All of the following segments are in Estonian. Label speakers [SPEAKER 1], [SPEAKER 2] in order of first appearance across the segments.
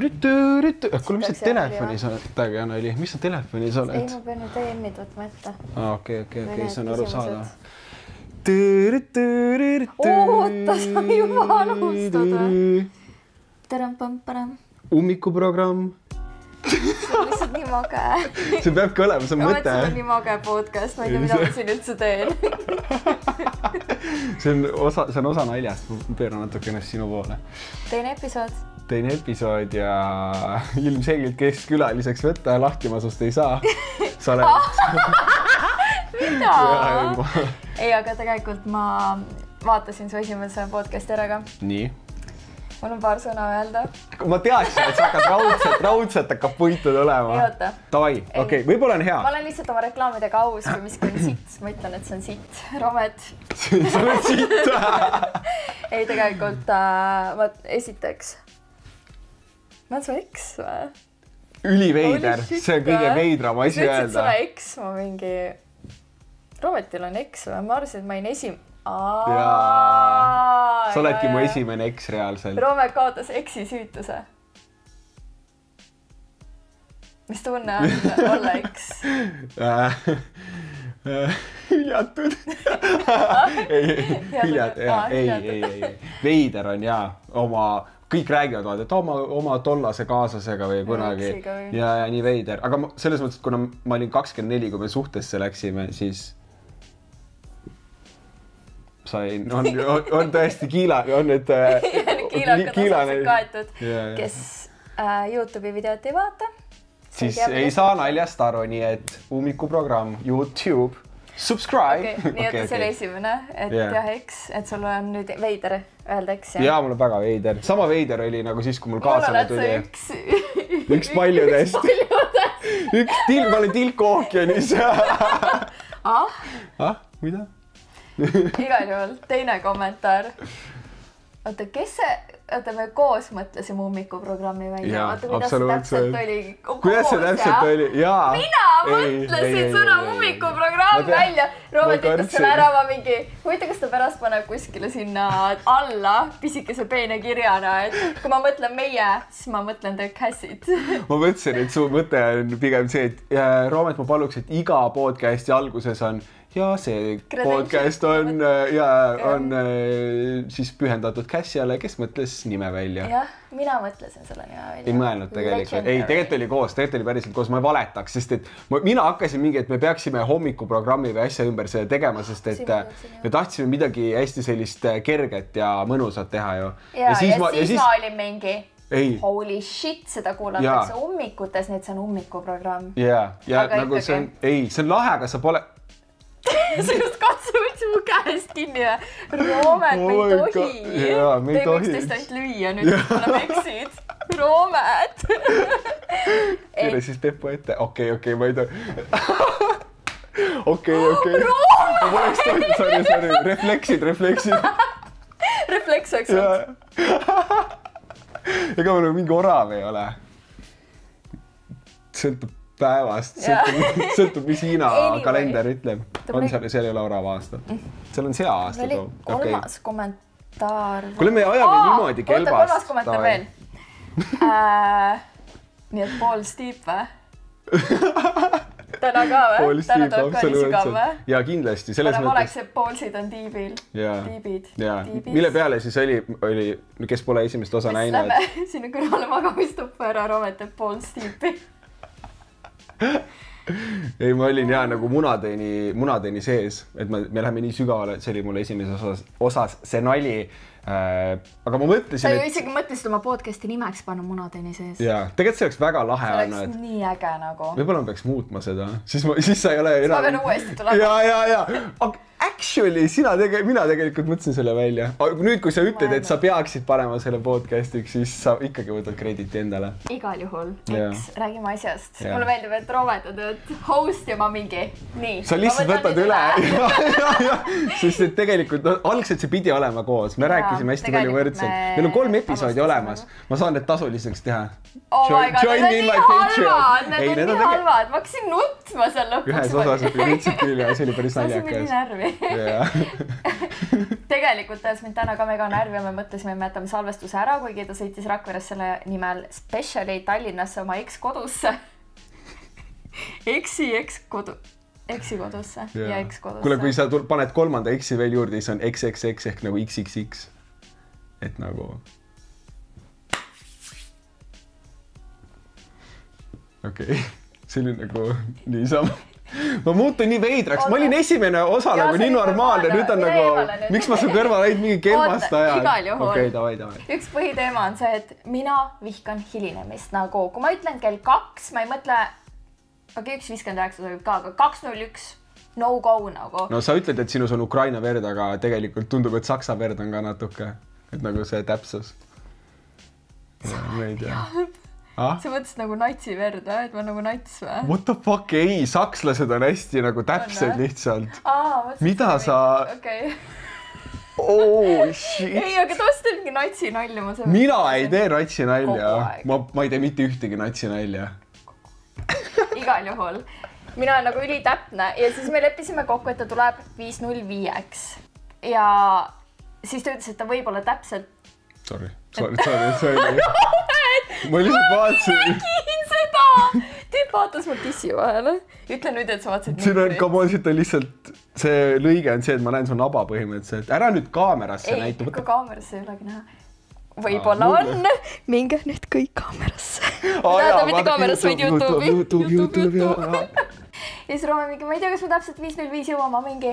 [SPEAKER 1] Kuule, mis sa telefonis oled? Tagana oli. Mis sa telefonis oled?
[SPEAKER 2] Ei, ma pean nüüd EM-id võtma ette.
[SPEAKER 1] Okei, see on aru saada.
[SPEAKER 2] Oota, sa juba alustad või? Taram-pam-param.
[SPEAKER 1] Ummikuprogramm.
[SPEAKER 2] See on lihtsalt nii mage.
[SPEAKER 1] See peabki olema, see on mõte.
[SPEAKER 2] See on nii mage podcast, ma ei tea, mida ma siin üldse teen.
[SPEAKER 1] See on osa naljast, ma pööran natuke ennast sinu poole.
[SPEAKER 2] Teine episood
[SPEAKER 1] ja ilmselgelt kes külaliseks võtta, lahti ma sust ei saa. Sa oled...
[SPEAKER 2] Mida? Ei, aga tegelikult ma vaatasin su esimese podcasti ära ka.
[SPEAKER 1] Nii?
[SPEAKER 2] Mul on paar sõna öelda.
[SPEAKER 1] Ma teadsin, et sa hakkad raudselt hakkab puitu tulema.
[SPEAKER 2] Ei oota.
[SPEAKER 1] Tavai, okei, võib-olla on hea.
[SPEAKER 2] Ma olen lihtsalt oma reklaamidega aus, kui miski on sitt. Ma ütlen, et see on sitt. Romet.
[SPEAKER 1] Sa oled sitt.
[SPEAKER 2] Ei, tegelikult esiteks. Ma olen su eks või?
[SPEAKER 1] Üliveider, see on kõige veidram asi öelda.
[SPEAKER 2] Sa oled eks, ma mingi... Rometil on eks või? Ma arvasin, et ma olin
[SPEAKER 1] Sa oledki mu esimene eks reaalselt.
[SPEAKER 2] Rome kaotas eksi süütuse. Mis tunne on olla eks?
[SPEAKER 1] Hüljatud. Ei. Veider on jaa. Kõik räägivad, et oma tollase kaaslasega või kunagi. Ja nii veider. Aga selles mõttes, et kuna ma olin 24, kui me suhtesse läksime, siis... on tõesti kiilane,
[SPEAKER 2] kaetud, kes YouTube'i videot ei vaata.
[SPEAKER 1] Siis ei saa naljast aru, nii et ummikuprogramm, YouTube, subscribe.
[SPEAKER 2] Nii et see oli esimene, et jah, eks, et sul on nüüd veider öelda eks.
[SPEAKER 1] Jaa, mul on väga veider. Sama veider oli nagu siis, kui mul kaasale tuli. Üks paljudest. Ma olen tilk ookeanis. Mida?
[SPEAKER 2] Igal juhul, teine kommentaar. Oota, me koos mõtlesime ummikuprogrammi välja.
[SPEAKER 1] Jaa,
[SPEAKER 2] absoluutselt.
[SPEAKER 1] Kuidas see täpselt oli? Jaa.
[SPEAKER 2] Mina mõtlesin sõna ummikuprogramm välja. Robert ütles selle ära, ma mingi... Huvita, kas ta pärast paneb kuskile sinna alla pisikese peene kirjana, et kui ma mõtlen meie, siis ma mõtlen The Cassid.
[SPEAKER 1] Ma mõtlesin, et su mõte on pigem see, et Robert, ma paluks, et iga podcasti alguses on ja see podcast on siis pühendatud Cassiale, kes mõtles nime välja.
[SPEAKER 2] Jah, mina mõtlesin selle nime välja.
[SPEAKER 1] Ei mõelnud tegelikult. Ei, tegelikult oli koos, tegelikult oli päriselt koos. Ma ei valetaks, sest et mina hakkasin mingi, et me peaksime hommikuprogrammi või asja ümber seda tegema, sest et me tahtsime midagi hästi sellist kerget ja mõnusat teha ju.
[SPEAKER 2] Ja siis ma olin mingi... Holy shit, seda kuulatakse ummikutes, nii et see on ummikuprogramm.
[SPEAKER 1] Ja nagu see on lahe, aga sa pole...
[SPEAKER 2] Sa just katsu võtsi mu käest kinni ja Roomet, me ei tohi.
[SPEAKER 1] Me ei tohi.
[SPEAKER 2] Üksteist ainult lüüa nüüd, kui oleme eksid. Roomet.
[SPEAKER 1] Kire siis Peppu ette. Okei, ma ei tohi. Okei. Ma poleks tohi, sorry. Refleksid.
[SPEAKER 2] Refleks oleks olnud.
[SPEAKER 1] Ega ma nagu mingi orav ei ole. Sõltub päevast, sõltub, mis Hiina kalender ütleb. On seal ei ole orava aasta. Seal on sea aasta.
[SPEAKER 2] Oli kolmas kommentaar.
[SPEAKER 1] Kuule, me ajame niimoodi kelbast.
[SPEAKER 2] Oota, kolmas kommentaar veel. Nii et Paul Stiip või? Täna ka või? Täna tuleb ka niisigav või?
[SPEAKER 1] Ja kindlasti.
[SPEAKER 2] Täna oleks, et Paulsid on tiibil. Tiibid.
[SPEAKER 1] Mille peale siis oli, kes pole esimest osa näinud?
[SPEAKER 2] Lähme sinna kõrvale magamistuppa ära Romet, et Paul Stiipi.
[SPEAKER 1] Ei, ma olin nagu munateeni sees, et me läheme nii sügavale, et see oli mulle esimeses osas see nali. Aga ma mõtlesin,
[SPEAKER 2] sa ju isegi mõtlesid oma podcasti nimeks panna munateeni sees.
[SPEAKER 1] Jaa, tegelikult see oleks väga lahe.
[SPEAKER 2] See oleks nii äge nagu.
[SPEAKER 1] Võib-olla ma peaks muutma seda, siis sa ei ole enam...
[SPEAKER 2] Ma pean uuesti tulema.
[SPEAKER 1] Jaa. Actually, mina tegelikult mõtlesin selle välja. Nüüd, kui sa ütled, et sa peaksid panema selle podcastiks, siis sa ikkagi võtad krediti endale.
[SPEAKER 2] Igal juhul. Eks, räägime asjast. Mulle meeldib, et Robert on host ja ma mingi. Nii.
[SPEAKER 1] Sa lihtsalt võtad üle. Sest et tegelikult, algselt see pidi olema koos. Me rääkisime hästi palju võrdselt. Meil on 3 episoodi olemas. Ma saan need tasuliseks teha.
[SPEAKER 2] Oh my god, need on nii halvad. Need on nii halvad. Ma hakkasin nutma seal lõpuks.
[SPEAKER 1] Ühes osas, et üldsid küll ja see oli päris naljakas.
[SPEAKER 2] tegelikult tähes mind täna ka mega närvi ja me mõtlesime, me jätame salvestuse ära, kuigi ta sõitis Rakveres selle nimel speciali Tallinnasse oma ex-kodusse. Eksi-kodusse ja ex-kodusse.
[SPEAKER 1] Kuule, kui sa paned kolmanda eksi veel juurde, siis on XXX ehk nagu XXX. Et nagu... Okei, see oli nagu niisama. Ma muutun nii veidraks, ma olin esimene osa nagu nii normaalne, nüüd on nagu... Miks ma su kõrval olid mingi kelmast ajal?
[SPEAKER 2] Igal juhul.
[SPEAKER 1] Okei, davai.
[SPEAKER 2] Üks põhiteema on see, et mina vihkan hilinemist nagu, kui ma ütlen kell 2, ma ei mõtle... Okei, 1.59 sobib ka, aga 2.01 no go nagu. No sa ütled, et sinus on Ukraina verd, aga tegelikult tundub, et Saksa verd on ka natuke. Et nagu see täpsus. Ma ei tea. Sa mõtlesid nagu natsi verd, et ma nagu nats või?
[SPEAKER 1] What the fuck, ei, sakslased on hästi nagu täpsed lihtsalt. Mida sa...
[SPEAKER 2] Okei.
[SPEAKER 1] Oh, shit.
[SPEAKER 2] Ei, aga toast oligi natsi nalja.
[SPEAKER 1] Mina ei tee natsi nalja. Ma ei tee mitte ühtegi natsi nalja.
[SPEAKER 2] Igal juhul. Mina olen nagu ülitäpne ja siis me leppisime kokku, et ta tuleb 5.05-ks. Ja siis ta ütles, et ta võib olla täpselt...
[SPEAKER 1] Sorry. Ma lihtsalt vaatasin.
[SPEAKER 2] Ma nägin seda! Tüüp vaatas mu tissi vahele. Ütle nüüd, et sa vaatasid
[SPEAKER 1] numbrit. Siit on lihtsalt... See lõige on see, et ma näen su naba põhimõtteliselt. Ära nüüd kaamerasse näitu.
[SPEAKER 2] Ei, kui kaamerasse ei olegi näha. Võib-olla on. Minge nüüd kõik kaamerasse. Tähendab, mitte kaamerasse, vaid YouTube. Ja siis Roome mingi, ma ei tea, kas ma täpselt 5.05 jõuan, ma mingi,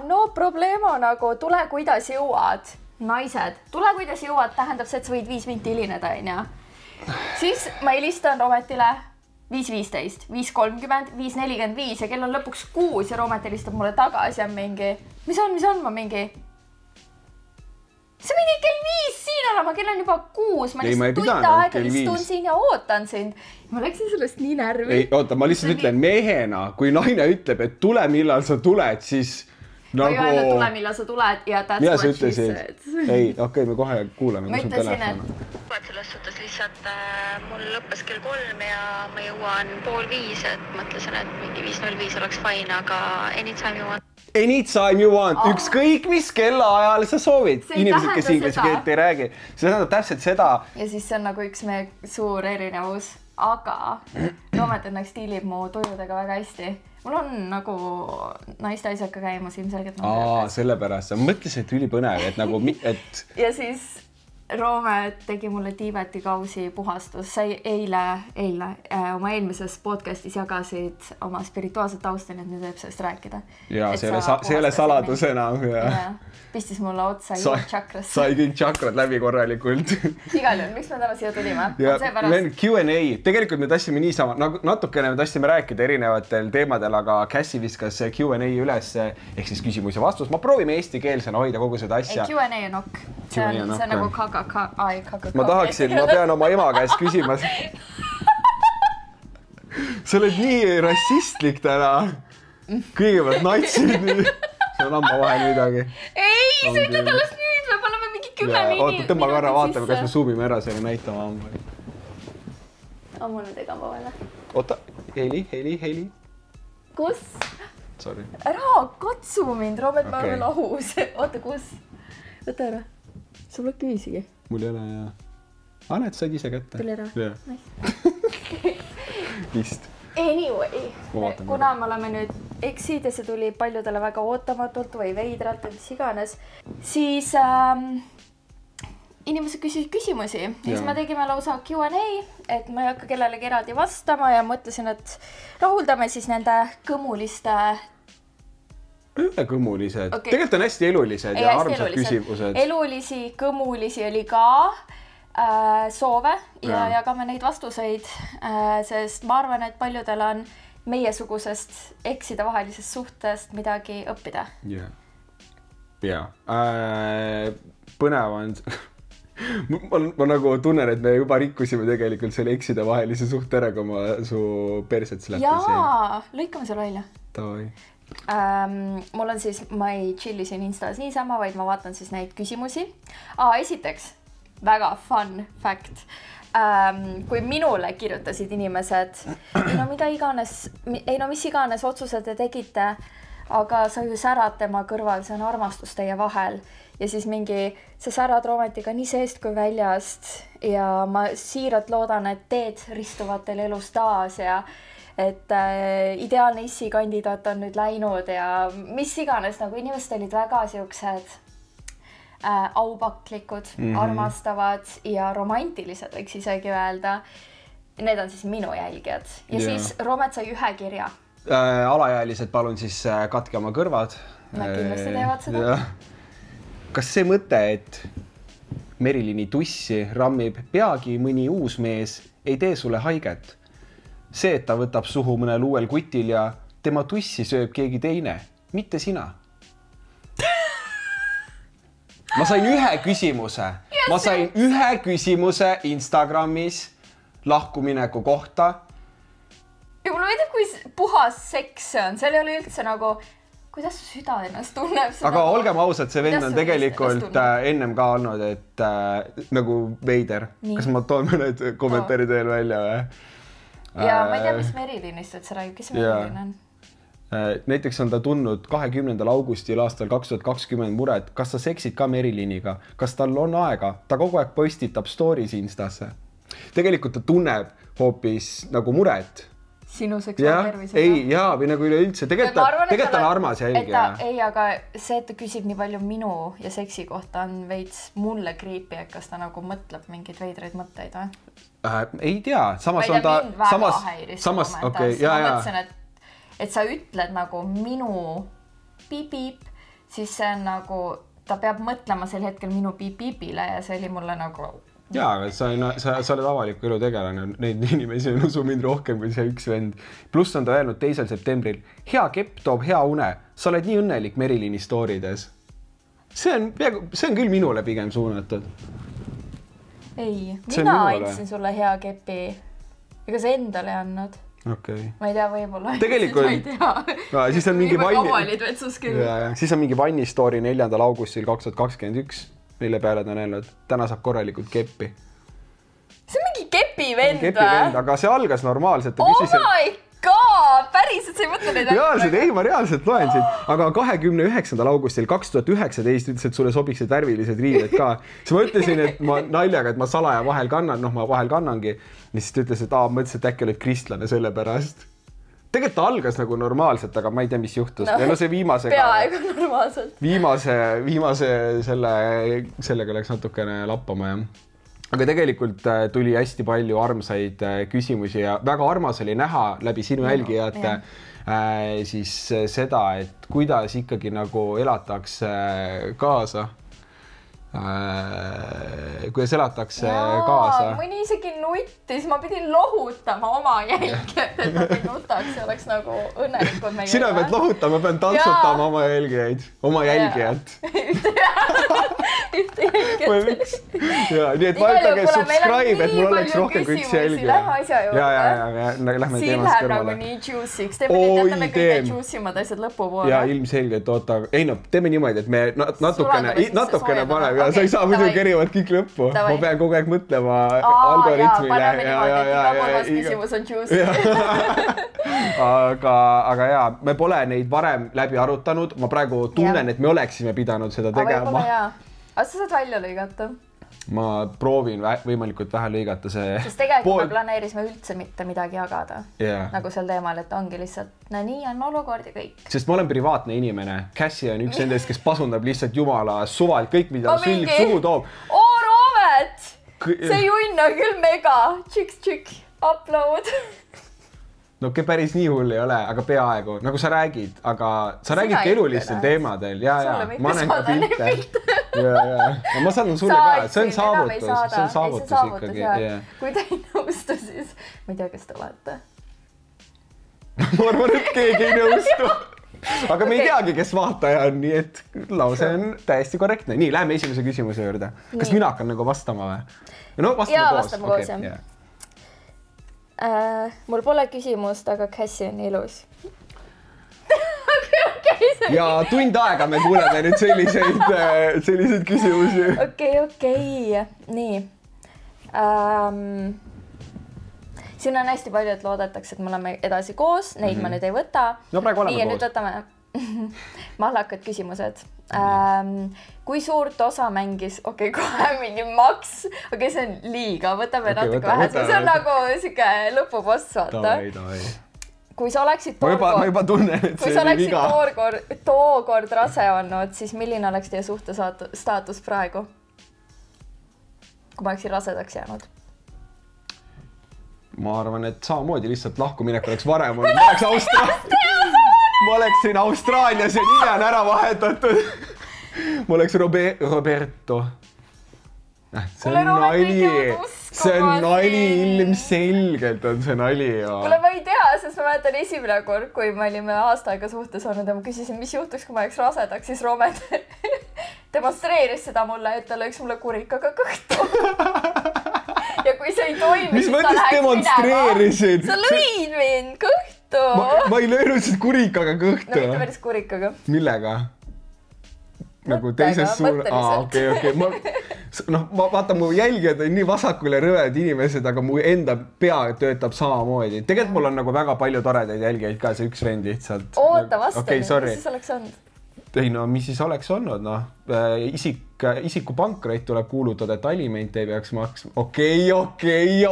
[SPEAKER 2] no probleemo nagu, tule kuidas jõuad. Naised, tule kuidas jõuad, tähendab see, et sa võid 5 minti hilineda, onja. Siis ma helistan Roometile 5.15, 5.30, 5.45 ja kell on lõpuks 6 ja Roomet helistab mulle tagasi ja mingi, mis on, ma mingi... See mingi kell 5 siin olema, kell on juba 6, ma lihtsalt tund aega istun siin ja ootan sind. Ma läksin sellest nii närvi.
[SPEAKER 1] Ei, oota, ma lihtsalt ütlen mehena, kui naine ütleb, et tule millal sa tuled, siis nagu...
[SPEAKER 2] Ma ei öelda, tule millal sa tuled ja that's what she said.
[SPEAKER 1] Ei, okei, me kohe kuuleme.
[SPEAKER 2] Ma ütlesin, et...
[SPEAKER 3] Selles suhtes lihtsalt mul lõppes kell 3 ja ma jõuan 4:30, et mõtlesin, et mingi 5.05 oleks fine, aga anytime you want.
[SPEAKER 1] Anytime you want, ükskõik mis kellaajal sa soovid. Inimesed, kes inglise keelt ei räägi. See tähendab täpselt seda.
[SPEAKER 2] Ja siis see on nagu üks meie suur erinevus. Aga Roomet õnneks stiilib mu tujudega väga hästi. Mul on nagu naiste asjad ka käimas ilmselgelt.
[SPEAKER 1] Sellepärast. Ma mõtlesin, et ülipõnev, et nagu...
[SPEAKER 2] Ja siis Roome tegi mulle Tiibeti kausi puhastus. Sa eile oma eelmises podcastis jagasid oma spirituaalset tausta, nii et nüüd võib sellest rääkida.
[SPEAKER 1] Ja see ei ole saladus enam.
[SPEAKER 2] Pistis mulle otsa jõud-tšakrasse.
[SPEAKER 1] Sai kõik tšakrad läbi korralikult.
[SPEAKER 2] Igal juhul, miks me täna siia tulime?
[SPEAKER 1] Q&A. Tegelikult me tahtsime niisama, natukene me tahtsime rääkida erinevatel teemadel, aga Cassie viskas Q&A üles, ehk siis küsimus ja vastus. Ma proovime eestikeelsena hoida kogu seda asja.
[SPEAKER 2] Q&A on ok. See on nagu kaka.
[SPEAKER 1] Ma tahaksin, ma pean oma ema käest küsima. Sa oled nii rassistlik täna. Kõigepealt natsid. See on amma vahel midagi.
[SPEAKER 2] Ei, sa ütled alles nüüd, me paneme mingi 10 minutit.
[SPEAKER 1] Oota, tõmba korra, vaatame, kas me zoomime ära selle näitama amma.
[SPEAKER 2] Ammu nüüd ega vahele.
[SPEAKER 1] Oota, Heili.
[SPEAKER 2] Kus?
[SPEAKER 1] Sorry.
[SPEAKER 2] Ära katsu mind, Roomet, ma olen lahus. Oota, kus? Võta ära. Sa pole küsigi.
[SPEAKER 1] Mul ei ole, jah. Näed, said ise kätte.
[SPEAKER 2] Tuli ära.
[SPEAKER 1] Vist.
[SPEAKER 2] Anyway, kuna me oleme nüüd eksid ja see tuli paljudele väga ootamatult või veidralt, mis iganes, siis inimesed küsisid küsimusi. Siis me tegime lausa Q&A, et ma ei hakka kellelegi eraldi vastama ja mõtlesin, et rahuldame siis nende kõmuliste...
[SPEAKER 1] Kõmulised. Tegelikult on hästi elulised ja armsad küsimused.
[SPEAKER 2] Elulisi, kõmulisi oli ka soove ja jagame neid vastuseid, sest ma arvan, et paljudel on meiesugusest ekside vahelisest suhtest midagi õppida.
[SPEAKER 1] Põnev on... Ma nagu tunnen, et me juba rikkusime tegelikult selle ekside vahelise suhte ära, kui ma su perset släppasin.
[SPEAKER 2] Jaa, lõikame selle välja.
[SPEAKER 1] Tavai.
[SPEAKER 2] Mul on siis, ma ei chillisin Instas niisama, vaid ma vaatan siis neid küsimusi. Esiteks, väga fun fact. Kui minule kirjutasid inimesed, mis iganes otsused te tegite aga sa ju särad tema kõrval, see on armastus teie vahel. Ja siis sa särad Roometiga nii seest kui väljast ja ma siiralt loodan, et teed ristuvad teil elus taas ja et ideaalne issi kandidaat on nüüd läinud ja mis iganes, nagu inimesed olid väga siuksed aupaklikud, armastavad ja romantilised, võiks isegi öelda. Need on siis minu jälgijad. Ja siis Roomet sai ühe kirja.
[SPEAKER 1] Alaealised palun siis katke oma kõrvad.
[SPEAKER 2] Nad kindlasti teevad seda.
[SPEAKER 1] Kas see mõte, et Merilini tussi rammib peagi mõni uus mees, ei tee sulle haiget? See, et ta võtab suhu mõnel uuel kutil ja tema tussi sööb keegi teine, mitte sina. Ma sain ühe küsimuse Instagramis lahkumineku kohta.
[SPEAKER 2] Ja mulle veidab, kui puhas seks see on. Seal ei ole üldse nagu... Kuidas su süda ennast tunneb?
[SPEAKER 1] Aga olgem ausad, see vend on tegelikult ennem ka olnud, et nagu veider. Kas ma toon mõned kommentaari teel välja või?
[SPEAKER 2] Ja ma ei tea, mis Merilinist, et sa räägib, kes Merilin on?
[SPEAKER 1] Näiteks on ta tundnud 20. augustil aastal 2020 muret, kas sa seksid ka Meriliniga, kas tal on aega, ta kogu aeg postitab stories Instasse. Tegelikult ta tunneb hoopis nagu muret.
[SPEAKER 2] Sinu seksuaaltervisega.
[SPEAKER 1] Ei, või nagu üleüldse. Tegelikult on armas jälgija.
[SPEAKER 2] Ei, aga see, et ta küsib nii palju minu ja seksi kohta on veits mulle creepy, et kas ta nagu mõtleb mingeid veidraid mõtteid või?
[SPEAKER 1] Ei tea. Samas on ta...
[SPEAKER 2] Mind väga häiris kommentaars. Ma mõtlesin, et sa ütled nagu minu piip-piip, siis see on nagu... Ta peab mõtlema sel hetkel minu piip-piipile ja see oli mulle nagu...
[SPEAKER 1] Jaa, aga sa oled avaliku elu tegelane, neid inimesi on usu mind rohkem kui see üks vend. Pluss on ta öelnud 2. septembril, hea kepp toob hea une, sa oled nii õnnelik Merilini storydes. See on küll minule pigem suunatud.
[SPEAKER 2] Ei, mina andsin sulle hea kepi, ega sa endale andnud.
[SPEAKER 1] Okay.
[SPEAKER 2] Ma ei tea, võib-olla.
[SPEAKER 1] Tegelikult, siis on mingi vanni story 4. augustil 2021. Mille peale ta on öelnud, täna saab korralikult keppi.
[SPEAKER 2] See on mingi kepi vend või?
[SPEAKER 1] Aga see algas normaalselt.
[SPEAKER 2] Oh my god! Päriselt sa ei mõtle neid?
[SPEAKER 1] Reaalselt, ei, ma reaalselt loen siin. Aga 29. augustil 2019 ütles, et sulle sobiksid värvilised riived ka. Siis ma ütlesin, et ma naljaga, et ma salaja vahel kannan, ma vahel kannangi. Ja siis ta ütles, et mõtlesin, et äkki oled kristlane selle pärast. Tegelikult ta algas nagu normaalselt, aga ma ei tea, mis juhtus. Ja see viimasega...
[SPEAKER 2] Peaaegu normaalselt.
[SPEAKER 1] Viimase sellega läks natukene lappama, jah. Aga tegelikult tuli hästi palju armsaid küsimusi ja väga armas oli näha läbi sinu jälgijate siis seda, et kuidas ikkagi nagu elatakse kaasa. Kuidas elatakse kaasa.
[SPEAKER 2] Mõni isegi nuttis, ma pidin lohutama oma jälgijad, et nad ei nutaks ja oleks nagu õnnelikud meie.
[SPEAKER 1] Sina pead lohutama, pean tantsutama oma jälgijaid, oma jälgijat.
[SPEAKER 2] Ühte jälgijat.
[SPEAKER 1] Nii et vajutage subscribe, et mul oleks rohkem kui üks jälgija.
[SPEAKER 2] Lähme asja juurde.
[SPEAKER 1] Lähme
[SPEAKER 2] siin läheb nagu nii juicy'ks. Teeme kõige juicimad asjad lõpupoole.
[SPEAKER 1] Ja ilmselgelt, oota. Ei no, teeme niimoodi, et me natukene paneme. Sa ei saa muidu kerivad kõik lõppu. Ma pean kogu aeg mõtlema algoritmile.
[SPEAKER 2] Paneme niimoodi, et iga kolmas küsimus on juicy.
[SPEAKER 1] Aga jaa, me pole neid varem läbi arutanud. Ma praegu tunnen, et me oleksime pidanud seda tegema.
[SPEAKER 2] Aga sa saad välja lõigata?
[SPEAKER 1] Ma proovin võimalikult vähe lõigata see...
[SPEAKER 2] Sest tegelikult me planeerisime üldse mitte midagi jagada. Nagu sel teemal, et ongi lihtsalt nii on olukord ja kõik.
[SPEAKER 1] Sest ma olen privaatne inimene. Cassie on üks nendest, kes pasundab lihtsalt jumala suvalt kõik, mida sülg suhu toob.
[SPEAKER 2] Roomet! See junn on küll mega. Tšik, upload.
[SPEAKER 1] No päris nii hull ei ole, aga peaaegu. Nagu sa räägid, aga sa räägid elulistel teemadel. Ma näen ka pilte. Ma saadan sulle ka, see on saavutus ikkagi.
[SPEAKER 2] Kui ta ei nõustu, siis ma ei tea, kes te olete.
[SPEAKER 1] Ma arvan, et keegi ei nõustu. Aga me ei teagi, kes vaataja on, nii et lause on täiesti korrektne. Nii, läheme esimese küsimuse juurde. Kas mina hakkan nagu vastama või? No
[SPEAKER 2] vastame koos, jah. Mul pole küsimust, aga Cassie on ilus.
[SPEAKER 1] Ja tund aega me kuuleme nüüd selliseid küsimusi.
[SPEAKER 2] Okei. Nii. Siin on hästi palju, et loodetakse, et me oleme edasi koos. Neid ma nüüd ei võta.
[SPEAKER 1] No praegu oleme
[SPEAKER 2] koos. Nii, ja nüüd võtame Mahlakad küsimused. Kui suurt osa mängis, kohe mingi maks, see on liiga, võtame natuke vähe, see on nagu siuke lõpupost, vaata. Kui sa oleksid tookord rase olnud, siis milline oleks teie suhte staatus praegu? Kui ma oleksin rasedaks jäänud?
[SPEAKER 1] Ma arvan, et samamoodi lihtsalt lahkuminek oleks varem olnud. Ma oleksin Austraalias ja nime on ära vahetatud. Ma oleks Roberto. See on nali, ilmselgelt on see nali.
[SPEAKER 2] Kuule, ma ei tea, sest ma mäletan esimene kord, kui me olime aasta aega suhtes olnud ja ma küsisin, mis juhtuks, kui ma oleks rasedaks, siis Romet demonstreeris seda mulle, et ta lõiks mulle kurikaga kõhtu. Ja kui see ei toimi,
[SPEAKER 1] mis mõttes demonstreerisid?
[SPEAKER 2] Sa lõid mind kõhtu.
[SPEAKER 1] Ma ei löönud siis kurikaga kõhtu.
[SPEAKER 2] No mitte päris kurikaga.
[SPEAKER 1] Millega? Nagu teises suur... Okei. Ma vaatan, mu jälgijad on nii vasakule rõved inimesed, aga mu enda pea töötab samamoodi. Tegelikult mul on nagu väga palju toredaid jälgijaid ka, see üks vend lihtsalt.
[SPEAKER 2] Oota vastu, mis siis oleks olnud?
[SPEAKER 1] Ei no, mis siis oleks olnud? Isiku pankreit tuleb kuulutada, et aliment ei peaks maksma. Okei.
[SPEAKER 2] Oh my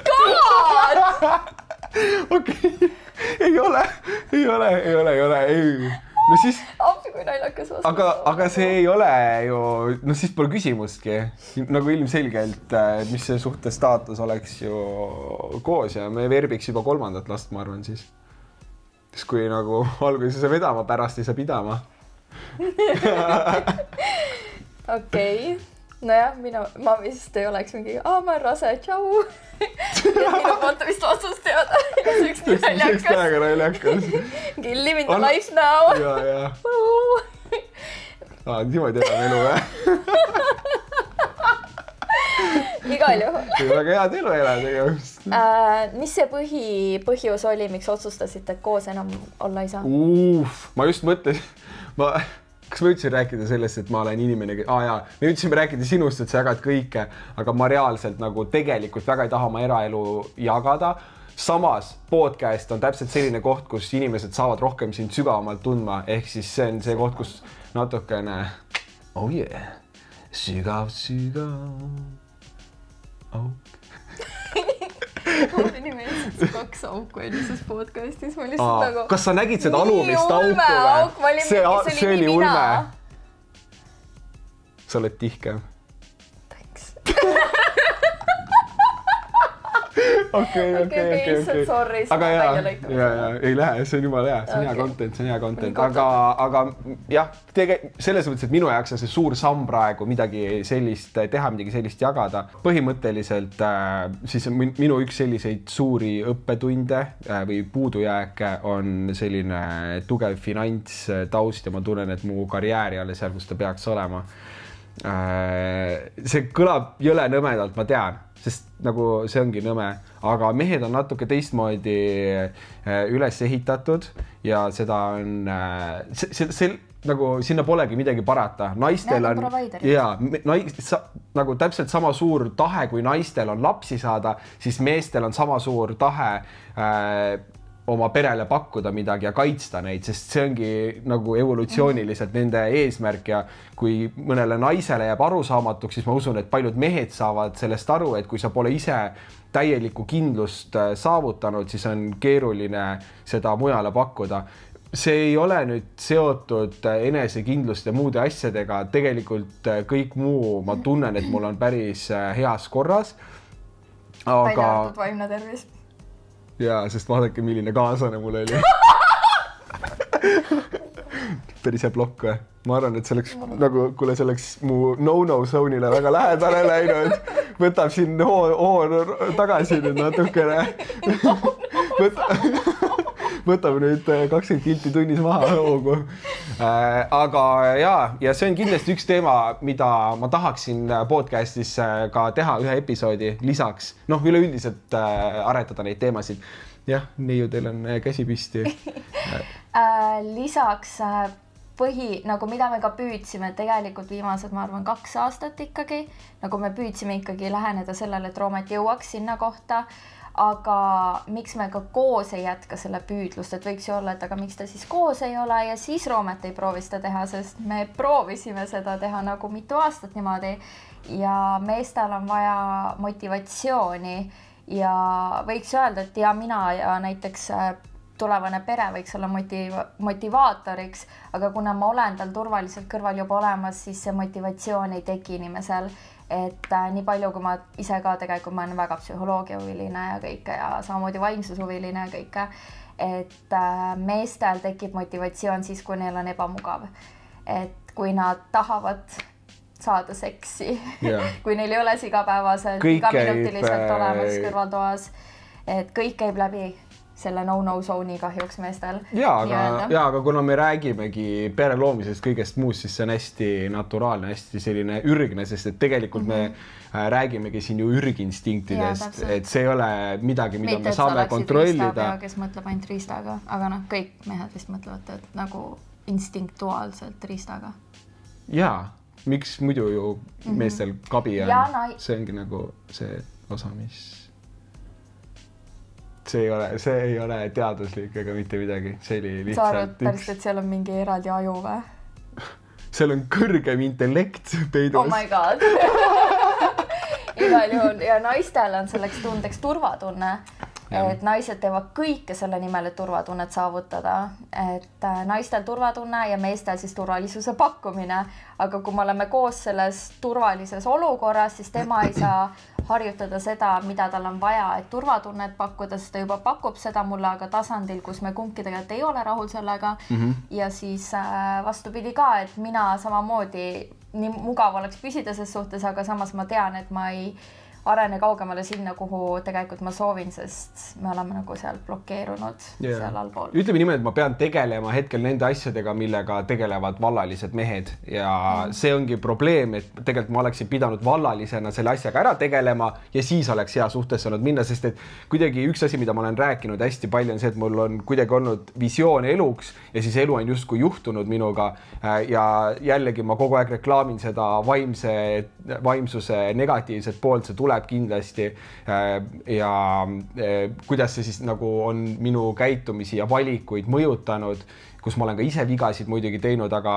[SPEAKER 2] god!
[SPEAKER 1] Okei. Ei ole. No siis...
[SPEAKER 2] Appi, kui naljakas vastus.
[SPEAKER 1] Aga see ei ole ju... No siis pole küsimustki. Nagu ilmselgelt, mis see suhte staatus oleks ju koos ja me verbiks juba 3. last, ma arvan siis. Siis kui nagu alguses ei saa vedama, pärast ei saa pidama.
[SPEAKER 2] Okei. Nojah, ma vist ei oleks mingi, ma olen rase, tšau. Ja minu poolt vist vastust teada. See üks
[SPEAKER 1] naljakas.
[SPEAKER 2] Living the life now.
[SPEAKER 1] Ja. Niimoodi enam elu,
[SPEAKER 2] Igal juhul.
[SPEAKER 1] Väga head elu elada.
[SPEAKER 2] Mis see põhjus oli, miks otsustasite, et koos enam olla ei saa?
[SPEAKER 1] Ma just mõtlesin, kas ma ütlesin rääkida sellest, et ma olen inimene, me ütlesime rääkida sinust, et sa jagad kõike, aga ma reaalselt nagu tegelikult väga ei taha oma eraelu jagada. Samas podcast on täpselt selline koht, kus inimesed saavad rohkem sind sügavamalt tundma, ehk siis see on see koht, kus natukene sügav.
[SPEAKER 2] Mulle nimesid see 2 auku ennises podcastis. Ma lihtsalt nagu...
[SPEAKER 1] Kas sa nägid seda alumist auku või? See oli ulme. Sa oled tihkem.
[SPEAKER 2] Thanks.
[SPEAKER 1] Okei.
[SPEAKER 2] Sorry,
[SPEAKER 1] aga ei lähe, see on jumala hea, see on hea content, aga jah, selles mõttes, et minu jaoks on see suur samm praegu midagi sellist teha, midagi sellist jagada. Põhimõtteliselt siis minu üks selliseid suuri õppetunde või puudujääke on selline tugev finantstaust ja ma tunnen, et mu karjääri alle seal, kus ta peaks olema. See kõlab jõle nõmedalt, ma tean, sest nagu see ongi nõme, aga mehed on natuke teistmoodi üles ehitatud ja seda on, nagu sinna polegi midagi parata. Naistel on, nagu täpselt sama suur tahe, kui naistel on lapsi saada, siis meestel on sama suur tahe oma perele pakkuda midagi ja kaitsta neid, sest see ongi nagu evolutsiooniliselt nende eesmärk ja kui mõnele naisele jääb arusaamatuks, siis ma usun, et paljud mehed saavad sellest aru, et kui sa pole ise täielikku kindlust saavutanud, siis on keeruline seda mujale pakkuda. See ei ole nüüd seotud enesekindlust ja muude asjadega, tegelikult kõik muu, ma tunnen, et mul on päris heas korras.
[SPEAKER 2] Välja arvatud vaimne tervis.
[SPEAKER 1] Jaa, sest vaadake, milline kaasane mul oli. Päris hea plokk või? Ma arvan, et see oleks nagu, kuule, see oleks mu no-no zone'ile väga lähedale läinud. Võtab siin hoo tagasi nüüd natukene. Võtab nüüd 20 kilti tunnis maha hoogu. Aga ja see on kindlasti üks teema, mida ma tahaksin podcastis ka teha ühe episoodi lisaks. Üleüldiselt aretada neid teemasid. Jah, Neiu, teil on käsi pisti.
[SPEAKER 2] Lisaks nagu mida me ka püüdsime tegelikult viimased, ma arvan, 2 aastat ikkagi, nagu me püüdsime ikkagi läheneda sellele, et Roomet jõuaks sinna kohta, aga miks me ka koos ei jätka selle püüdlust, et võiks ju olla, et aga miks ta siis koos ei ole ja siis Roomet ei proovi seda teha, sest me proovisime seda teha nagu mitu aastat niimoodi ja meestel on vaja motivatsiooni ja võiks öelda, et ja mina ja näiteks tulevane pere võiks olla motivaatoriks, aga kuna ma olen tal turvaliselt kõrval juba olemas, siis see motivatsioon ei teki inimesel, et nii palju, kui ma ise ka tegelikult ma olen väga psühholoogiahuviline ja kõike ja samamoodi vaimsushuviline ja kõike, et meestel tekib motivatsioon siis, kui neil on ebamugav. Et kui nad tahavad saada seksi, kui neil ei ole igapäevaselt, igaminutiliselt olemas kõrvaltoas, et kõik käib läbi selle no-no zone'i kahjuks meestel.
[SPEAKER 1] Aga kuna me räägimegi pere loomisest kõigest muust, siis see on hästi naturaalne, hästi selline ürgne, sest et tegelikult me räägimegi siin ju ürginstinktidest, et see ei ole midagi, mida me saame kontrollida.
[SPEAKER 2] Kes mõtleb ainult riistaga, aga kõik mehed vist mõtlevad, et nagu instinktuaalselt riistaga.
[SPEAKER 1] Jaa, miks muidu ju meestel kabi on, see ongi nagu see osa, mis... See ei ole teaduslik ega mitte midagi. See oli lihtsalt...
[SPEAKER 2] Sa arvad pärast, et seal on mingi eraldi aju või?
[SPEAKER 1] Seal on kõrgem intellekt peidus.
[SPEAKER 2] Oh my god! Igal juhul ja naistel on selleks tundeks turvatunne. Et naised teevad kõike selle nimel, et turvatunnet saavutada. Et naistel turvatunne ja meestel siis turvalisuse pakkumine. Aga kui me oleme koos selles turvalises olukorras, siis tema ei saa harjutada seda, mida tal on vaja, et turvatunnet pakkuda, sest ta juba pakub seda mulle, aga tasandil, kus me kumbki tegelikult ei ole rahul sellega. Ja siis vastupidi ka, et mina samamoodi nii mugav oleks püsida ses suhtes, aga samas ma tean, et ma ei arene kaugemale sinna, kuhu tegelikult ma soovin, sest me oleme nagu seal blokeerunud seal allpool.
[SPEAKER 1] Ütleme niimoodi, et ma pean tegelema hetkel nende asjadega, millega tegelevad vallalised mehed ja see ongi probleem, et tegelikult ma oleksin pidanud vallalisena selle asjaga ära tegelema ja siis oleks hea suhtes olnud minna, sest et kuidagi üks asi, mida ma olen rääkinud hästi palju on see, et mul on kuidagi olnud visioon eluks ja siis elu on justkui juhtunud minuga ja jällegi ma kogu aeg reklaamin seda vaimsuse negatiivset poolt, see tuleb kindlasti ja kuidas see siis nagu on minu käitumisi ja valikuid mõjutanud, kus ma olen ka ise vigasid muidugi teinud, aga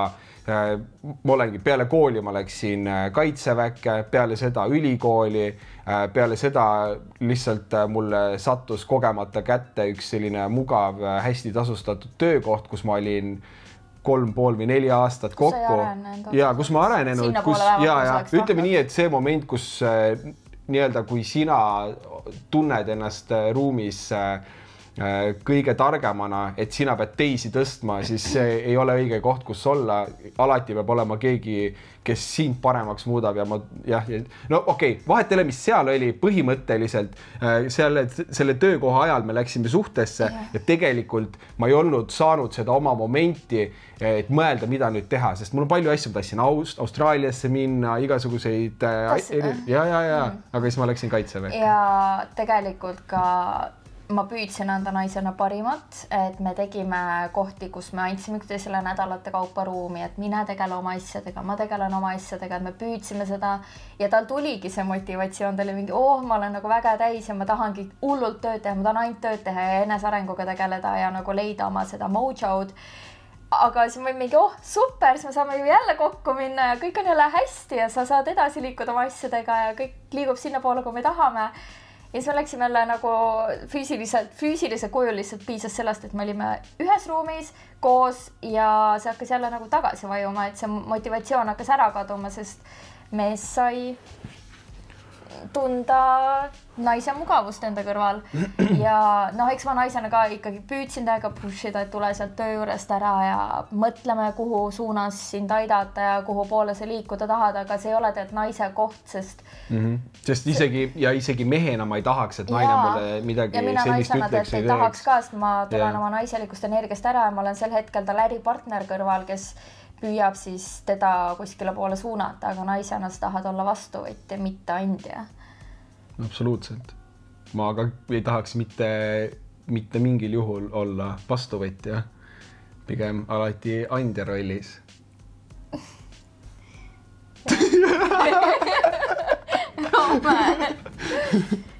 [SPEAKER 1] ma olengi peale kooli, ma läksin kaitseväkke, peale seda ülikooli, peale seda lihtsalt mulle sattus kogemata kätte üks selline mugav, hästi tasustatud töökoht, kus ma olin 3,5 või 4 aastat kokku. Ja kus ma arenenud, ütleme nii, et see moment, kus nii-öelda, kui sina tunned ennast ruumis kõige targemana, et sina pead teisi tõstma, siis see ei ole õige koht, kus olla. Alati peab olema keegi, kes sind paremaks muudab ja no okei, vahet ei ole, mis seal oli põhimõtteliselt. Selle töökoha ajal me läksime suhtesse ja tegelikult ma ei olnud saanud seda oma momenti, et mõelda, mida nüüd teha, sest mul on palju asju, ma tahtsin Austraaliasse minna, igasuguseid aga siis ma läksin kaitseväkke.
[SPEAKER 2] Ja tegelikult ka ma püüdsin anda naisena parimat, et me tegime kohti, kus me andsime üksteisele nädalate kaupa ruumi, et mine tegele oma asjadega, ma tegelen oma asjadega, et me püüdsime seda ja tal tuligi see motivatsioon, ta oli mingi, ma olen nagu väga täis ja ma tahangi hullult tööd teha, ma tahan ainult tööd teha ja enesarenguga tegeleda ja nagu leida oma seda mojo'd. Aga siis ma mingi, super, siis me saame ju jälle kokku minna ja kõik on jälle hästi ja sa saad edasi liikuda oma asjadega ja kõik liigub sinna poole, kui me tahame. Ja siis me läksime jälle nagu füüsilise kujul lihtsalt piisas sellest, et me olime ühes ruumis koos ja see hakkas jälle nagu tagasi vajuma, et see motivatsioon hakkas ära kaduma, sest mees sai tunda naise mugavust enda kõrval ja eks ma naisena ka ikkagi püüdsin täiega pushida, et tule sealt töö juurest ära ja mõtleme, kuhu suunas sind aidata ja kuhu poole sa liikuda tahad, aga see ei ole tead naise koht, sest
[SPEAKER 1] sest isegi mehena ma ei tahaks, et naine mulle midagi
[SPEAKER 2] ja mina
[SPEAKER 1] sellist
[SPEAKER 2] naisena
[SPEAKER 1] ütleks
[SPEAKER 2] ei tahaks ka, sest ma tulen oma naiselikust energiast ära ja ma olen sel hetkel tal äripartner kõrval, kes püüab siis teda kuskile poole suunata, aga naisena sa tahad olla vastuvõtja, mitte andja.
[SPEAKER 1] Absoluutselt. Ma aga ei tahaks mitte mingil juhul olla vastuvõtja. pigem alati andja rollis.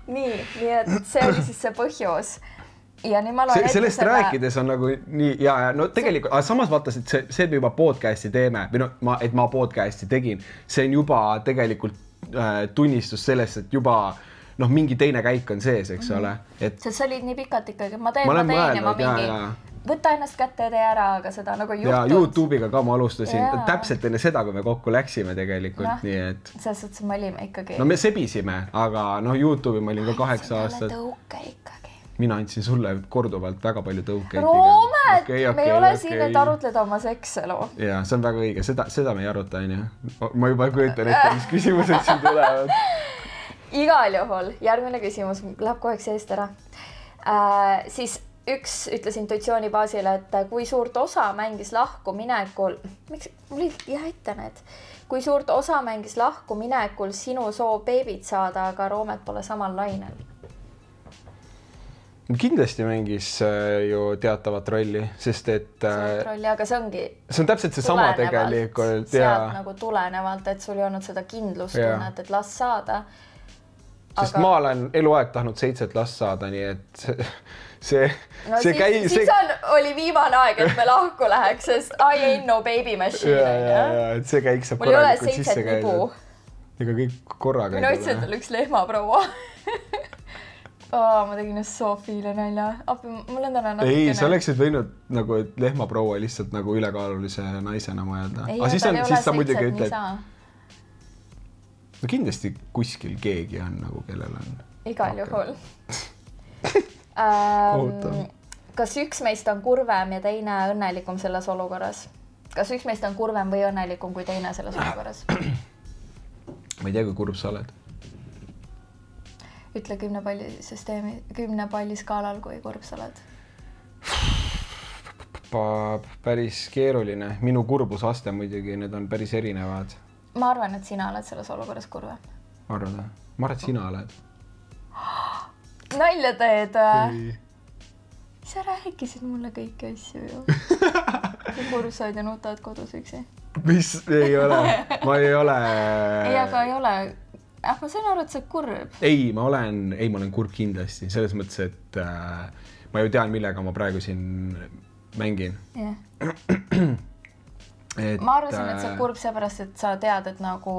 [SPEAKER 2] nii et see oli siis see põhjus. Ja nii ma loen
[SPEAKER 1] sellest rääkides on nagu nii ja no tegelikult, aga samas vaatas, et see juba podcasti teeme või no, et ma podcasti tegin, see on juba tegelikult tunnistus sellest, et juba noh, mingi teine käik on sees, eks ole.
[SPEAKER 2] Sest sa olid nii pikalt ikkagi, ma teen ja ma mingi võta ennast kätte ja tee ära, aga seda nagu juhtud.
[SPEAKER 1] Ja YouTube'iga ka ma alustasin täpselt enne seda, kui me kokku läksime tegelikult, nii et...
[SPEAKER 2] Selles suhtes me olime ikkagi...
[SPEAKER 1] No me sebisime, aga noh, YouTube'i ma olin ka 8 aastat.
[SPEAKER 2] Tõuke ikkagi.
[SPEAKER 1] Mina andsin sulle korduvalt väga palju tõukeid.
[SPEAKER 2] Roomet! Me ei ole siin, et arutleda oma sekselu.
[SPEAKER 1] Ja, see on väga õige. Seda me ei aruta, on ju. Ma juba kujutan ette, mis küsimused siin tulevad.
[SPEAKER 2] Igal juhul. Järgmine küsimus läheb koheks eest ära. Siis üks ütles intuitsiooni baasil, et kui suurt osa mängis lahku minekul... Miks? Mul ei ette need. Kui suurt osa mängis lahku minekul sinu soov beebit saada, aga Roomet pole samal lainel?
[SPEAKER 1] Kindlasti mängis ju teatavat rolli, sest et...
[SPEAKER 2] rolli, aga see ongi...
[SPEAKER 1] See on täpselt see sama tegelikult.
[SPEAKER 2] Sealt nagu tulenevalt, et sul ei olnud seda kindlustunnet, et last saada.
[SPEAKER 1] Sest ma olen eluaeg tahtnud 7 last saada, nii et see
[SPEAKER 2] siis oli viimane aeg, et me lahku läheks, sest I ain't no baby machine.
[SPEAKER 1] Et see käik saab korralikult sisse käidud. Ega kõik korraga
[SPEAKER 2] ei tule. Mina ütlesin, et tal üks lehmaproua. Ma tegin just Sofiile nalja. Mul on täna natukene...
[SPEAKER 1] Ei, sa oleksid võinud nagu, et lehmaproua lihtsalt nagu ülekaalulise naisena mõelda.
[SPEAKER 2] Ei, tal ei ole 7 nisa.
[SPEAKER 1] No kindlasti kuskil keegi on nagu, kellel on.
[SPEAKER 2] Igal juhul. Kas üks meist on kurvem ja teine õnnelikum selles olukorras? Kas üks meist on kurvem või õnnelikum kui teine selles olukorras?
[SPEAKER 1] Ma ei tea, kui kurb sa oled.
[SPEAKER 2] Ütle 10 palli skaalal, kui kurb sa oled.
[SPEAKER 1] Päris keeruline. Minu kurbusaste muidugi, need on päris erinevad.
[SPEAKER 2] Ma arvan, et sina oled selles olukorras kurvem.
[SPEAKER 1] Arvad? Ma arvan, et sina oled.
[SPEAKER 2] Nalja teed? Sa rääkisid mulle kõiki asju ju. Kui kurb sa oled ja nutad kodus üksi.
[SPEAKER 1] Mis? Ei ole. Ma ei ole...
[SPEAKER 2] Ei, aga ei ole... ma sain aru, et sa kurb.
[SPEAKER 1] Ei, ma olen kurb kindlasti. Selles mõttes, et ma ju tean, millega ma praegu siin mängin.
[SPEAKER 2] Ma arvasin, et sa kurb seepärast, et sa tead, et nagu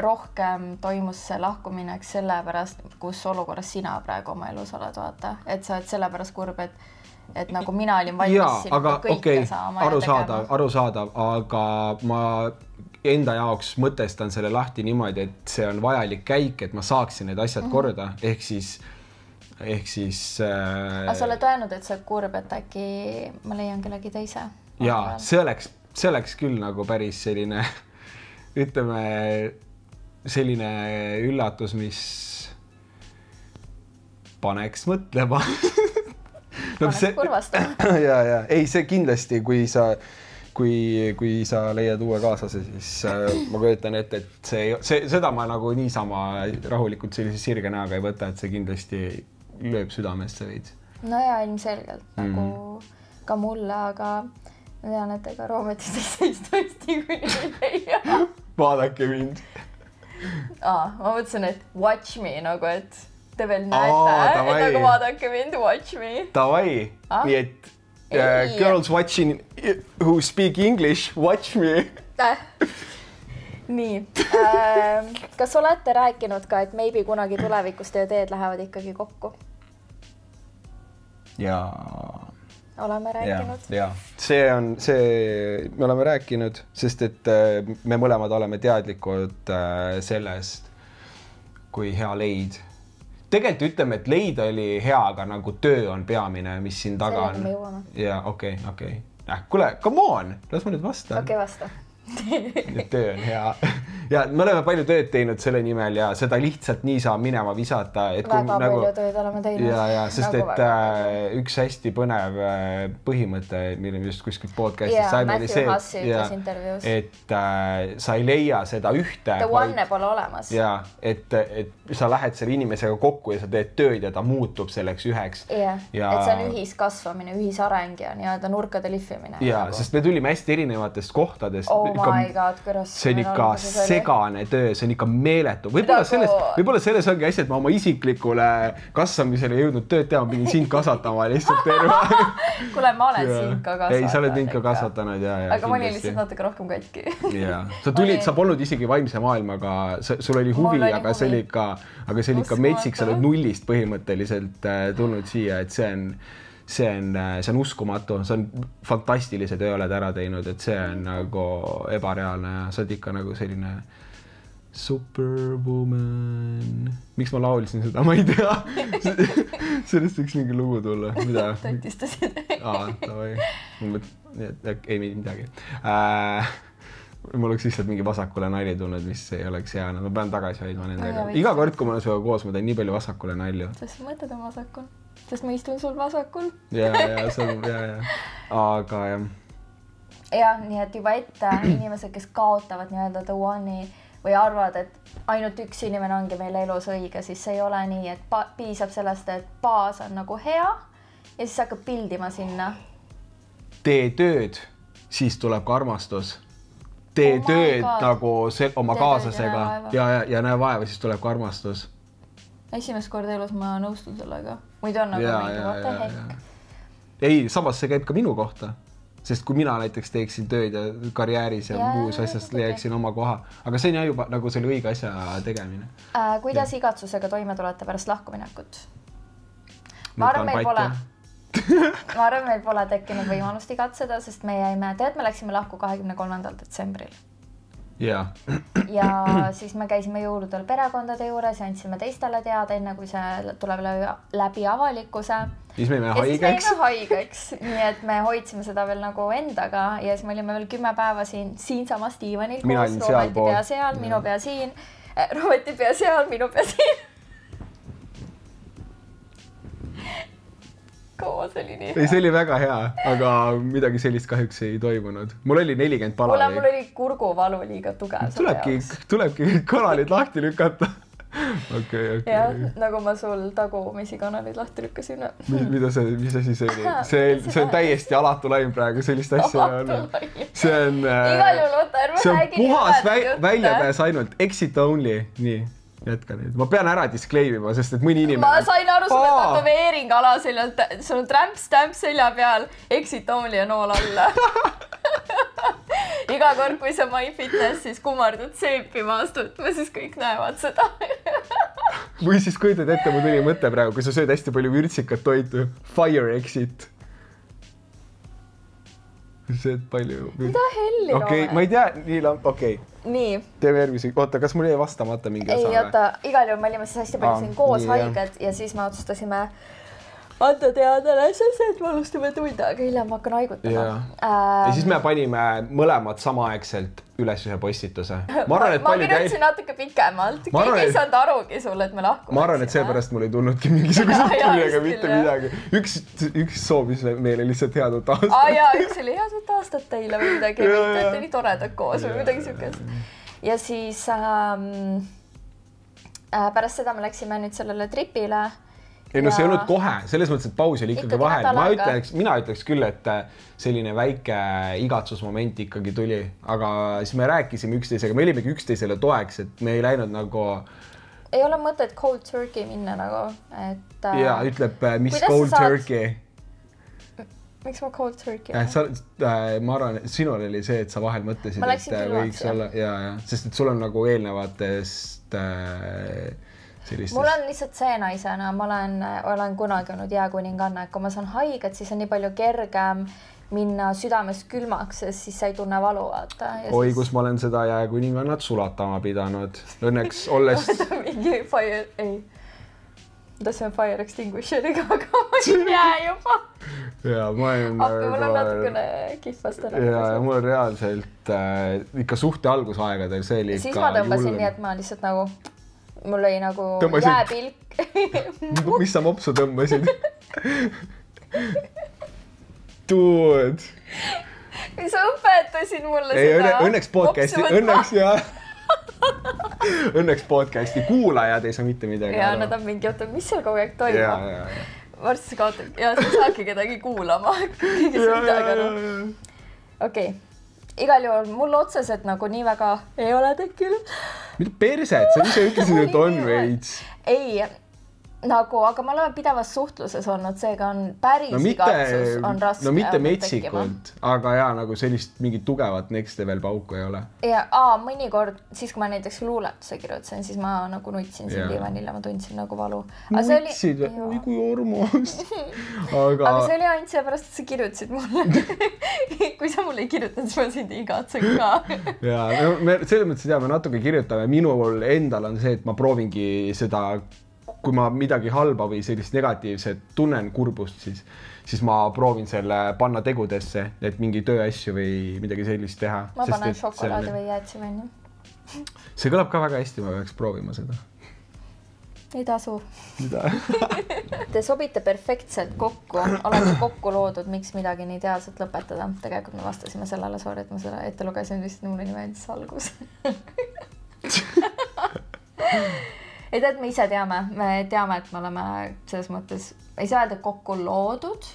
[SPEAKER 2] rohkem toimus see lahkumineks sellepärast, kus olukorras sina praegu oma elus oled, vaata. Et sa oled sellepärast kurb, et nagu mina olin valmis sinuga kõike saama.
[SPEAKER 1] Arusaadav, aga ma... enda jaoks mõtestan selle lahti niimoodi, et see on vajalik käik, et ma saaksin need asjad korda, ehk siis...
[SPEAKER 2] Aga sa oled öelnud, et sa oled kurb, et äkki ma leian kellegi teise?
[SPEAKER 1] Jaa, see oleks küll nagu päris selline, ütleme, selline üllatus, mis paneks mõtlema.
[SPEAKER 2] Paneks kurvastama.
[SPEAKER 1] Ja. Ei, see kindlasti, kui sa leiad uue kaaslase, siis ma kujutan ette, et seda ma nagu niisama rahulikult sellise sirge näoga ei võta, et see kindlasti lööb südamesse veits.
[SPEAKER 2] No ja ilmselgelt nagu ka mulle, aga ma tean, et ega Roometis tõesti kui ei leia.
[SPEAKER 1] Vaadake mind.
[SPEAKER 2] Ma mõtlesin, et watch me nagu, et te veel näete, et nagu vaadake mind, watch me.
[SPEAKER 1] Tavai, nii et girls watching who speak English, watch me.
[SPEAKER 2] Nii. Kas olete rääkinud ka, et maybe kunagi tulevikus teie teed lähevad ikkagi kokku?
[SPEAKER 1] Jaa.
[SPEAKER 2] Oleme rääkinud?
[SPEAKER 1] Jaa. Me oleme rääkinud, sest et me mõlemad oleme teadlikud sellest, kui hea leid. Tegelikult ütleme, et leid oli hea, aga nagu töö on peamine, mis siin taga on.
[SPEAKER 2] Sellega me jõuame.
[SPEAKER 1] Jaa, okei. Kuule, come on, las ma nüüd vasta.
[SPEAKER 2] Okei, vasta.
[SPEAKER 1] Töö on hea. ja me oleme palju tööd teinud selle nimel ja seda lihtsalt nii saa minema visata.
[SPEAKER 2] Väga palju tööd oleme teinud.
[SPEAKER 1] Ja, sest et üks hästi põnev põhimõte, mille me just kuskilt podcastis saime, oli see, et sa ei leia seda ühte.
[SPEAKER 2] The one pole olemas.
[SPEAKER 1] Ja, et sa lähed selle inimesega kokku ja sa teed tööd ja ta muutub selleks üheks.
[SPEAKER 2] Ja, et see on ühiskasvamine, ühisareng ja nii-öelda nurkade lihvimine.
[SPEAKER 1] Ja, sest me tulime hästi erinevatest kohtadest.
[SPEAKER 2] Oh my god, kuidas
[SPEAKER 1] see on ikka segane töö, see on ikka meeletu. Võib-olla selles ongi hästi, et ma oma isiklikule kasvamisele jõudnud tööd teha, ma pidin sind kasvatama lihtsalt terve.
[SPEAKER 2] Kuule, ma olen sind ka kasvatanud.
[SPEAKER 1] Ei, sa oled mind ka kasvatanud, ja.
[SPEAKER 2] Aga ma olin lihtsalt natuke rohkem katki.
[SPEAKER 1] Ja, sa polnud isegi vaimse maailmaga, sul oli huvi, aga see oli ikka metsik, sa oled nullist põhimõtteliselt tulnud siia, et see on uskumatu, see on fantastilise töö oled ära teinud, et see on nagu ebareaalne ja sa oled ikka nagu selline superwoman. Miks ma laulsin seda? Ma ei tea. Sellest võiks mingi lugu tulla. Mida?
[SPEAKER 2] Tõtistasid.
[SPEAKER 1] Davai. Ei midagi. Mul oleks lihtsalt mingi vasakule nalja tulnud, mis ei oleks hea. Ma pean tagasi hoidma nendega. Iga kord, kui ma olen sinuga koos, ma teen nii palju vasakule nalju.
[SPEAKER 2] Sest mõtled on vasakul. Sest ma istun sul vasakul.
[SPEAKER 1] Ja. Aga jah.
[SPEAKER 2] Ja, nii et juba ette inimesed, kes kaotavad nii-öelda the one'i või arvad, et ainult üks inimene ongi meil elus õige, siis see ei ole nii, et piisab sellest, et baas on nagu hea ja siis hakkab pildima sinna.
[SPEAKER 1] Tee tööd, siis tuleb ka armastus. Tee tööd nagu oma kaaslasega ja näe vaeva, siis tuleb ka armastus.
[SPEAKER 2] Esimest korda elus ma nõustun sellega. Muidu on nagu mingi what the heck.
[SPEAKER 1] Ei, samas see käib ka minu kohta. Sest kui mina näiteks teeksin tööd ja karjääris ja muus asjast leiaksin oma koha. Aga see on juba nagu selle õige asja tegemine.
[SPEAKER 2] Kuidas igatsusega toime tulete pärast lahkuminekut? Ma arvan, meil pole tekkinud võimalust igatseda, sest me jäime, me läksime lahku 23. detsembril. Ja siis me käisime jõuludel perekondade juures ja andsime teistele teada, enne kui see tuleb läbi avalikkuse.
[SPEAKER 1] Siis me jäime
[SPEAKER 2] haigeks. Nii et me hoidsime seda veel nagu endaga ja siis me olime veel 10 päeva siin samas diivanil koos, Roometi pea seal, minu pea siin, Roometi pea seal, minu pea siin.
[SPEAKER 1] See oli väga hea, aga midagi sellist kahjuks ei toimunud. Mul oli 40 pala.
[SPEAKER 2] Mul oli kurguvalu liiga tugev.
[SPEAKER 1] Tulebki kanalid lahti lükata. Okay.
[SPEAKER 2] Ja, nagu ma sul tagumisi kanalid lahti lükkasin.
[SPEAKER 1] Mis asi see oli? See on täiesti alatu laim praegu, sellist asja on. See on puhas väljapääs ainult, exit only, nii. Jätka nüüd. Ma pean ära disclaimima, sest et mõni inimene...
[SPEAKER 2] Ma sain aru, sul on tatoveering ala seljalt, sul on tramp-stamp selja peal, exit only ja nool alla. Iga kord, kui sa MyFitness, siis kummardud seepima astutma, siis kõik näevad seda.
[SPEAKER 1] Või siis kujutad ette, mul tuli mõte praegu, kui sa sööd hästi palju vürtsikat toitu, fire exit. Sööd palju...
[SPEAKER 2] Mida helli
[SPEAKER 1] Okei, ma ei tea, okei.
[SPEAKER 2] Nii.
[SPEAKER 1] Teeme järgmisi. Oota, kas mul jäi vastamata mingi osa?
[SPEAKER 2] Ei, oota, igal juhul me olime siis hästi palju siin koos haiged ja siis me otsustasime anda teadele, et me alustame tunde, aga hiljem ma hakkan haigutama.
[SPEAKER 1] Ja siis me panime mõlemad samaaegselt üles ühe postituse.
[SPEAKER 2] Ma kirjutasin natuke pikemalt. Keegi ei saanud arugi sulle, et me lahkume.
[SPEAKER 1] Ma arvan, et seepärast mul ei tulnudki mingisugused tunnega mitte midagi. Üks soovis meile lihtsalt head uut aastat.
[SPEAKER 2] Üks oli head uut aastat teile või midagi. Te nii toredad koos või midagi siukest. Ja siis pärast seda me läksime nüüd sellele tripile.
[SPEAKER 1] Ei, no see ei olnud kohe, selles mõttes, et paus oli ikkagi vahel. Mina ütleks küll, et selline väike igatsusmoment ikkagi tuli, aga siis me rääkisime üksteisega, me olimegi üksteisele toeks, et me ei läinud nagu...
[SPEAKER 2] Ei ole mõtet cold turkey minna nagu, et...
[SPEAKER 1] Ja, ütleb, mis cold turkey?
[SPEAKER 2] Miks ma cold turkey?
[SPEAKER 1] Ma arvan, et sinul oli see, et sa vahel mõtlesid, et võiks olla... Sest et sul on nagu eelnevatest...
[SPEAKER 2] Mul on lihtsalt see naisena, ma olen kunagi olnud jääkuninganna, et kui ma saan haiget, siis on nii palju kergem minna südamest külmaks, sest siis sa ei tunne valu, vaata.
[SPEAKER 1] Oi, kus ma olen seda jääkuningannat sulatama pidanud. Õnneks olles...
[SPEAKER 2] Mingi fire... Ei. Tahtsime fire extinguisheriga, aga ma ei jää juba.
[SPEAKER 1] Ja, ma olen...
[SPEAKER 2] Aga mul on natukene kihvast ära.
[SPEAKER 1] Ja mul on reaalselt ikka suhte algusaegadel, see oli ikka
[SPEAKER 2] siis ma tõmbasin nii, et ma lihtsalt nagu, mul oli nagu jääpilk.
[SPEAKER 1] Mis sa mopsu tõmbasid? Dude.
[SPEAKER 2] Mis sa õpetasid mulle seda?
[SPEAKER 1] Õnneks podcasti kuulajad ei saa mitte midagi.
[SPEAKER 2] Ja nad on mingi, oota, mis seal kogu aeg toimub? Varsti kaotab ja sa saadki kedagi kuulama. Okei. Igal juhul mul otseselt nagu nii väga ei ole tekkinud.
[SPEAKER 1] Mida perset? Sa ise ütlesid, et on veits.
[SPEAKER 2] Ei, nagu, aga me oleme pidevas suhtluses olnud, seega on päris igatsus on raske.
[SPEAKER 1] No mitte metsikult, aga jaa, nagu sellist mingit tugevat next level pauku ei ole.
[SPEAKER 2] Ja mõnikord, siis kui ma näiteks luuletuse kirjutasin, siis ma nagu nutsin siin diivanil ja ma tundsin nagu valu.
[SPEAKER 1] Nutsid? Oi kui armas.
[SPEAKER 2] Aga see oli ainult seepärast, et sa kirjutasid mulle. Kui sa mulle ei kirjutanud, siis ma sind igatsen ka.
[SPEAKER 1] Jaa, selles mõttes me natuke kirjutame. Minul endal on see, et ma proovingi seda kui ma midagi halba või sellist negatiivset tunnen kurbust, siis ma proovin selle panna tegudesse, et mingi tööasju või midagi sellist teha.
[SPEAKER 2] Ma panen šokolaadi või jäätsimenni.
[SPEAKER 1] See kõlab ka väga hästi, ma peaks proovima seda.
[SPEAKER 2] Ei tasu. Te sobite perfektselt kokku, olete kokku loodud, miks midagi nii ideaalselt lõpetada. Tegelikult me vastasime sellele, sorry, et ma seda ette lugesin, lihtsalt mulle nii meeldis algus. Ei tead, me ise teame, et me oleme selles mõttes, ei saa öelda kokku loodud,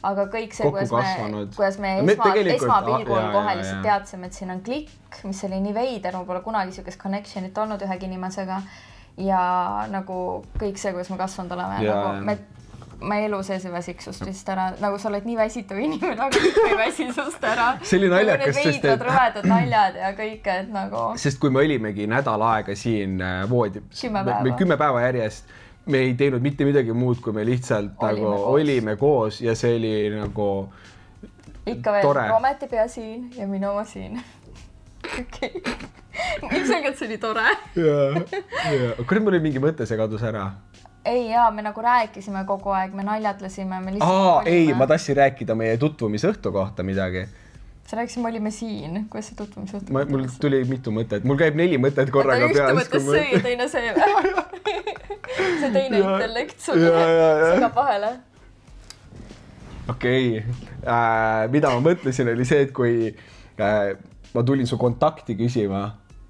[SPEAKER 2] aga kõik see, kuidas me esmapilgul kohe lihtsalt teadsime, et siin on klikk, mis oli nii veider, mul pole kunagi sellist connectionit olnud ühegi inimesega ja nagu kõik see, kuidas me kasvanud oleme, nagu ma elu sees ei väsi iksust lihtsalt ära, nagu sa oled nii väsitav inimene, aga kõik ei väsi sust ära.
[SPEAKER 1] See oli naljakas,
[SPEAKER 2] sest et rõvedad naljad ja kõik, et nagu... Sest
[SPEAKER 1] kui me olimegi nädal aega siin voodi, 10 päeva järjest, me ei teinud mitte midagi muud, kui me lihtsalt olime koos ja see oli nagu
[SPEAKER 2] ikka veel, Rometi pea siin ja minu oma siin. Okei. Ilmselgelt see oli tore.
[SPEAKER 1] Jaa. Kuidas mul oli mingi mõte, see kadus ära?
[SPEAKER 2] Ei, jaa, me nagu rääkisime kogu aeg, me naljatlesime, me
[SPEAKER 1] lihtsalt ei, ma tassin rääkida meie tutvumisõhtu kohta midagi.
[SPEAKER 2] Sa rääkisid, me olime siin, kuidas see tutvumisõhtu?
[SPEAKER 1] Mul tuli mitu mõtet, mul käib 4 mõtet korraga peas.
[SPEAKER 2] Ühte mõttes sõi ja teine see. See teine intellekt sul segab vahele.
[SPEAKER 1] Okei, mida ma mõtlesin oli see, et kui ma tulin su kontakti küsima,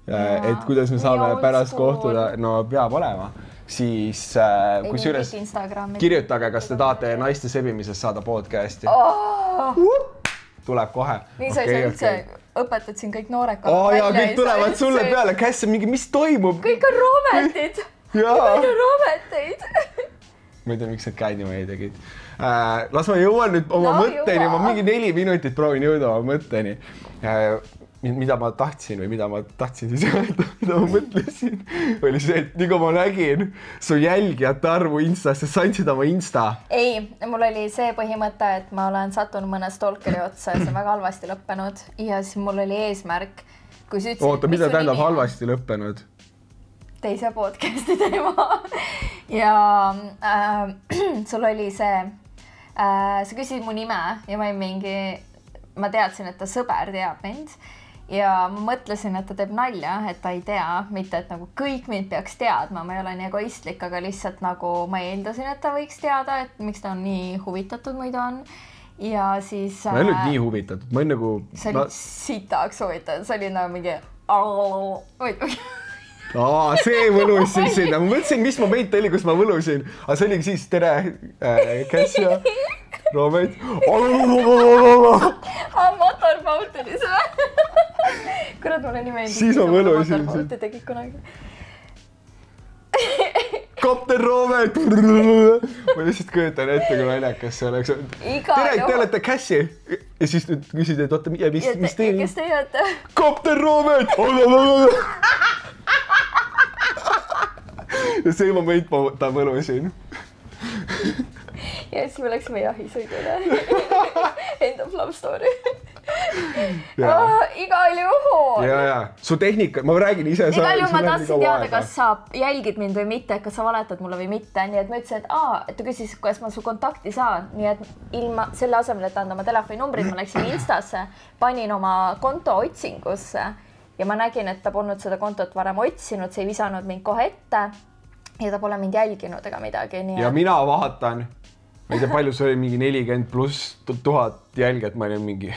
[SPEAKER 1] et kuidas me saame pärast kohtuda, no peab olema. Siis kusjuures kirjutage, kas te tahate naiste sebimisest saada podcasti. Tuleb kohe.
[SPEAKER 2] Nii sa üldse õpetad siin kõik noorekad.
[SPEAKER 1] Ja kõik tulevad sulle peale. Käes on mingi, mis toimub?
[SPEAKER 2] Kõik on Rometid. Kõik on Rometid.
[SPEAKER 1] Ma ei tea, miks need käid niimoodi tegid. Las ma jõuan nüüd oma mõtteni. Ma mingi 4 minutit proovin jõuda oma mõtteni. Mida ma tahtsin või mida ma tahtsin siis öelda, mida ma mõtlesin, oli see, et nii kui ma nägin su jälgijate arvu Instas, sa andsid oma Insta.
[SPEAKER 2] Ei, mul oli see põhimõte, et ma olen sattunud mõne stalkeri otsa ja see on väga halvasti lõppenud ja siis mul oli eesmärk, kui sa ütlesid...
[SPEAKER 1] Oota, mida tähendab halvasti lõppenud?
[SPEAKER 2] Teise podcasti teema. Ja sul oli see, sa küsisid mu nime ja ma teadsin, et ta sõber teab mind. Ja ma mõtlesin, et ta teeb nalja, et ta ei tea, mitte et nagu kõik mind peaks teadma, ma ei ole nii egoistlik, aga lihtsalt nagu ma eeldasin, et ta võiks teada, et miks ta on nii huvitatud muidu on. Ja siis...
[SPEAKER 1] Ma ei olnud nii huvitatud, ma olin nagu...
[SPEAKER 2] See oli sitaks huvitatud, see oli nagu mingi...
[SPEAKER 1] See võlusin sinna, ma mõtlesin, mis moment oli, kus ma võlusin, aga see oligi siis tere, Käsja, Romet.
[SPEAKER 2] Motorboat oli see. Kurat, mulle nii meeldis.
[SPEAKER 1] Siis ma võlusin.
[SPEAKER 2] Motorboat tegid kunagi.
[SPEAKER 1] Kapten Romet. Ma lihtsalt köötan ette, kui naljakas see oleks. Tere, te olete Kässi. Ja siis nüüd küsid, et oota, mis teie?
[SPEAKER 2] Kes teie olete?
[SPEAKER 1] Kapten Romet. Ja see moment ma ta võlusin.
[SPEAKER 2] Ja siis me läksime jahisõidule. End of love story. Igal juhul.
[SPEAKER 1] Ja. Su tehnika, ma räägin ise.
[SPEAKER 2] Igal juhul ma tahtsin teada, kas sa jälgid mind või mitte, kas sa valetad mulle või mitte. Nii et ma ütlesin, et ta küsis, kas ma su kontakti saan. Nii et ilma selle asemel, et anda oma telefoninumbrid, ma läksin Instasse, panin oma konto otsingusse ja ma nägin, et ta polnud seda kontot varem otsinud, see ei visanud mind kohe ette ja ta pole mind jälginud ega midagi.
[SPEAKER 1] Ja mina vaatan, ma ei tea, palju see oli mingi 40+ 1000 jälgijat, ma olin mingi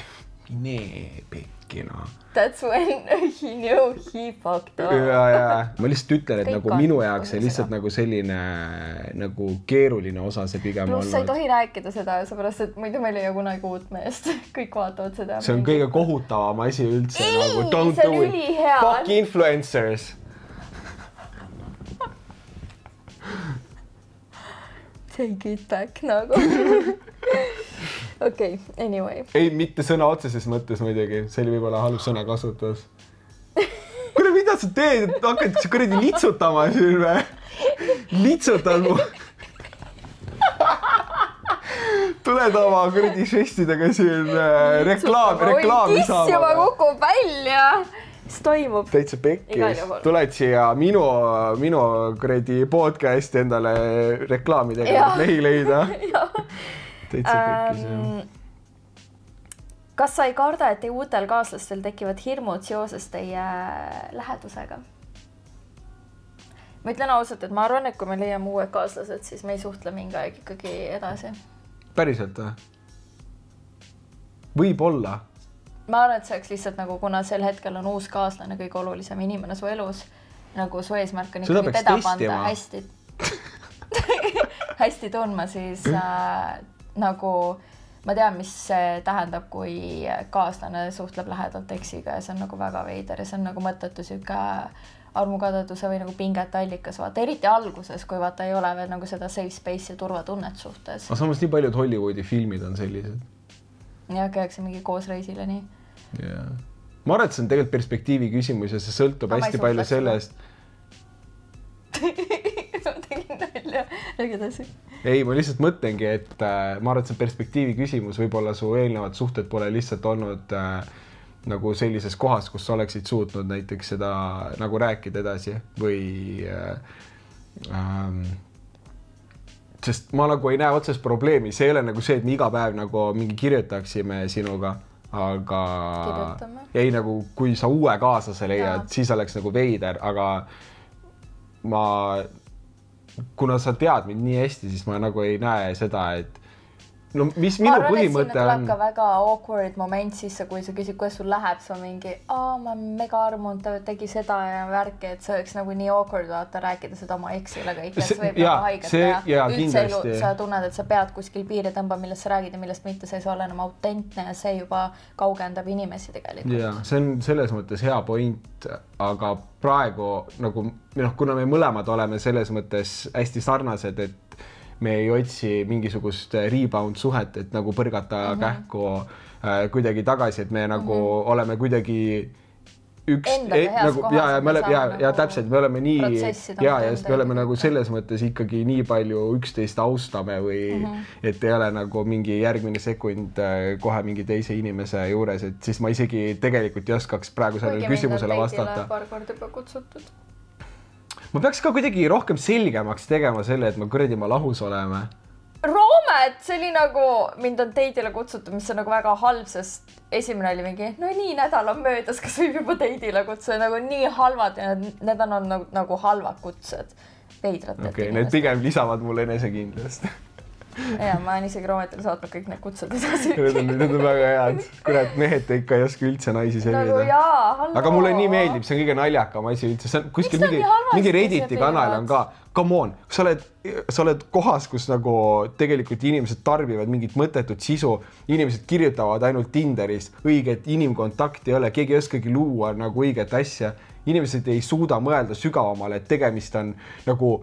[SPEAKER 1] pekkina.
[SPEAKER 2] That's when he knew he fucked up.
[SPEAKER 1] Ja. Ma lihtsalt ütlen, et nagu minu jaoks see lihtsalt nagu selline nagu keeruline osa see pigem
[SPEAKER 2] olnud. Plus sa ei tohi rääkida seda, seepärast, et muidu meil ei ole kunagi uut meest. Kõik vaatavad seda.
[SPEAKER 1] See on kõige kohutavam asi üldse. Nagu, don't do it. Fuck influencers.
[SPEAKER 2] Take it back nagu. Okei, anyway.
[SPEAKER 1] Ei, mitte sõna otseses mõttes muidugi. See oli võib-olla halb sõna kasutus. Kuule, mida sa teed? Hakkad kuradi litsutama siin või? Litsutad mu. Tuled oma kuradi žestidega siin reklaami
[SPEAKER 2] saama. Juba kukub välja. Mis toimub?
[SPEAKER 1] Täitsa pekkis. Tuled siia minu kuradi podcasti endale reklaamidega mehi leida.
[SPEAKER 2] Kas sa ei karda, et teie uutel kaaslastel tekivad hirmud seoses teie lähedusega? Ma ütlen ausalt, et ma arvan, et kui me leiame uued kaaslased, siis me ei suhtle mingi aeg ikkagi edasi.
[SPEAKER 1] Päriselt või? Võib-olla.
[SPEAKER 2] Ma arvan, et see oleks lihtsalt nagu, kuna sel hetkel on uus kaaslane kõige olulisem inimene su elus, nagu su eesmärk on ikkagi teda panda hästi tundma, siis nagu ma tean, mis see tähendab, kui kaaslane suhtleb lähedalt eksiga ja see on nagu väga veider ja see on nagu mõttetu siuke armukadeduse või nagu pingete allikas, vaata, eriti alguses, kui vaata ei ole veel nagu seda safe space ja turvatunnet suhtes.
[SPEAKER 1] Aga samas nii paljud Hollywoodi filmid on sellised.
[SPEAKER 2] Ja käiakse mingi koos reisile nii.
[SPEAKER 1] Yeah. Ma arvan, et see on tegelikult perspektiivi küsimus ja see sõltub hästi palju sellest.
[SPEAKER 2] Ma tegin välja, räägi edasi.
[SPEAKER 1] Ei, ma lihtsalt mõtlengi, et ma arvan, et see perspektiivi küsimus, võib-olla su eelnevad suhted pole lihtsalt olnud nagu sellises kohas, kus sa oleksid suutnud näiteks seda nagu rääkida edasi või sest ma nagu ei näe otsest probleemi, see ei ole nagu see, et me iga päev nagu mingi kirjutaksime sinuga, aga ei nagu, kui sa uue kaaslase leiad, siis oleks nagu veider, aga kuna sa tead mind nii hästi, siis ma nagu ei näe seda, et no mis minu põhimõte on... Ma arvan, et
[SPEAKER 2] sinna tuleb ka väga awkward moment sisse, kui sa küsid, kuidas sul läheb, sa mingi, ma mega armunud, ta tegi seda ja värki, et see oleks nagu nii awkward vaata rääkida seda oma eksile kõik, et see võib väga haiget ja üldse sa tunned, et sa pead kuskil piiri tõmba, millest sa räägid ja millest mitte, see ei saa olla enam autentne ja see juba kaugendab inimesi tegelikult.
[SPEAKER 1] Ja, see on selles mõttes hea point, aga praegu nagu, kuna me mõlemad oleme selles mõttes hästi sarnased, et me ei otsi mingisugust rebound suhet, et nagu põrgata kähku kuidagi tagasi, et me nagu oleme kuidagi üks nagu ja täpselt me oleme nii ja me oleme nagu selles mõttes ikkagi nii palju üksteist austame või et ei ole nagu mingi järgmine sekund kohe mingi teise inimese juures, et siis ma isegi tegelikult ei oskaks praegu sellele küsimusele vastata.
[SPEAKER 2] Paar korda juba kutsutud.
[SPEAKER 1] Ma peaks ka kuidagi rohkem selgemaks tegema selle, et me kuradi ma lahus oleme.
[SPEAKER 2] Roomet, see oli nagu, mind on teidile kutsutud, mis on nagu väga halb, sest esimene oli mingi, no nii nädal on möödas, kas võib juba teidile kutsuda, nagu nii halvad ja need on nagu halvad kutsed. Veidrad.
[SPEAKER 1] Okei, need pigem lisavad mulle enesekindlust.
[SPEAKER 2] Ja ma olen isegi Roometile saatnud kõik need kutsed edasi.
[SPEAKER 1] Need on väga head. Kurat, mehed ikka ei oska üldse naisi selvida. Aga mulle nii meeldib, see on kõige naljakam asi üldse. See on kuskil mingi Redditi kanal on ka. Come on, sa oled kohas, kus nagu tegelikult inimesed tarbivad mingit mõttetut sisu. Inimesed kirjutavad ainult Tinderis. Õiget inimkontakti ei ole. Keegi ei oskagi luua nagu õiget asja. Inimesed ei suuda mõelda sügavamale, et tegemist on nagu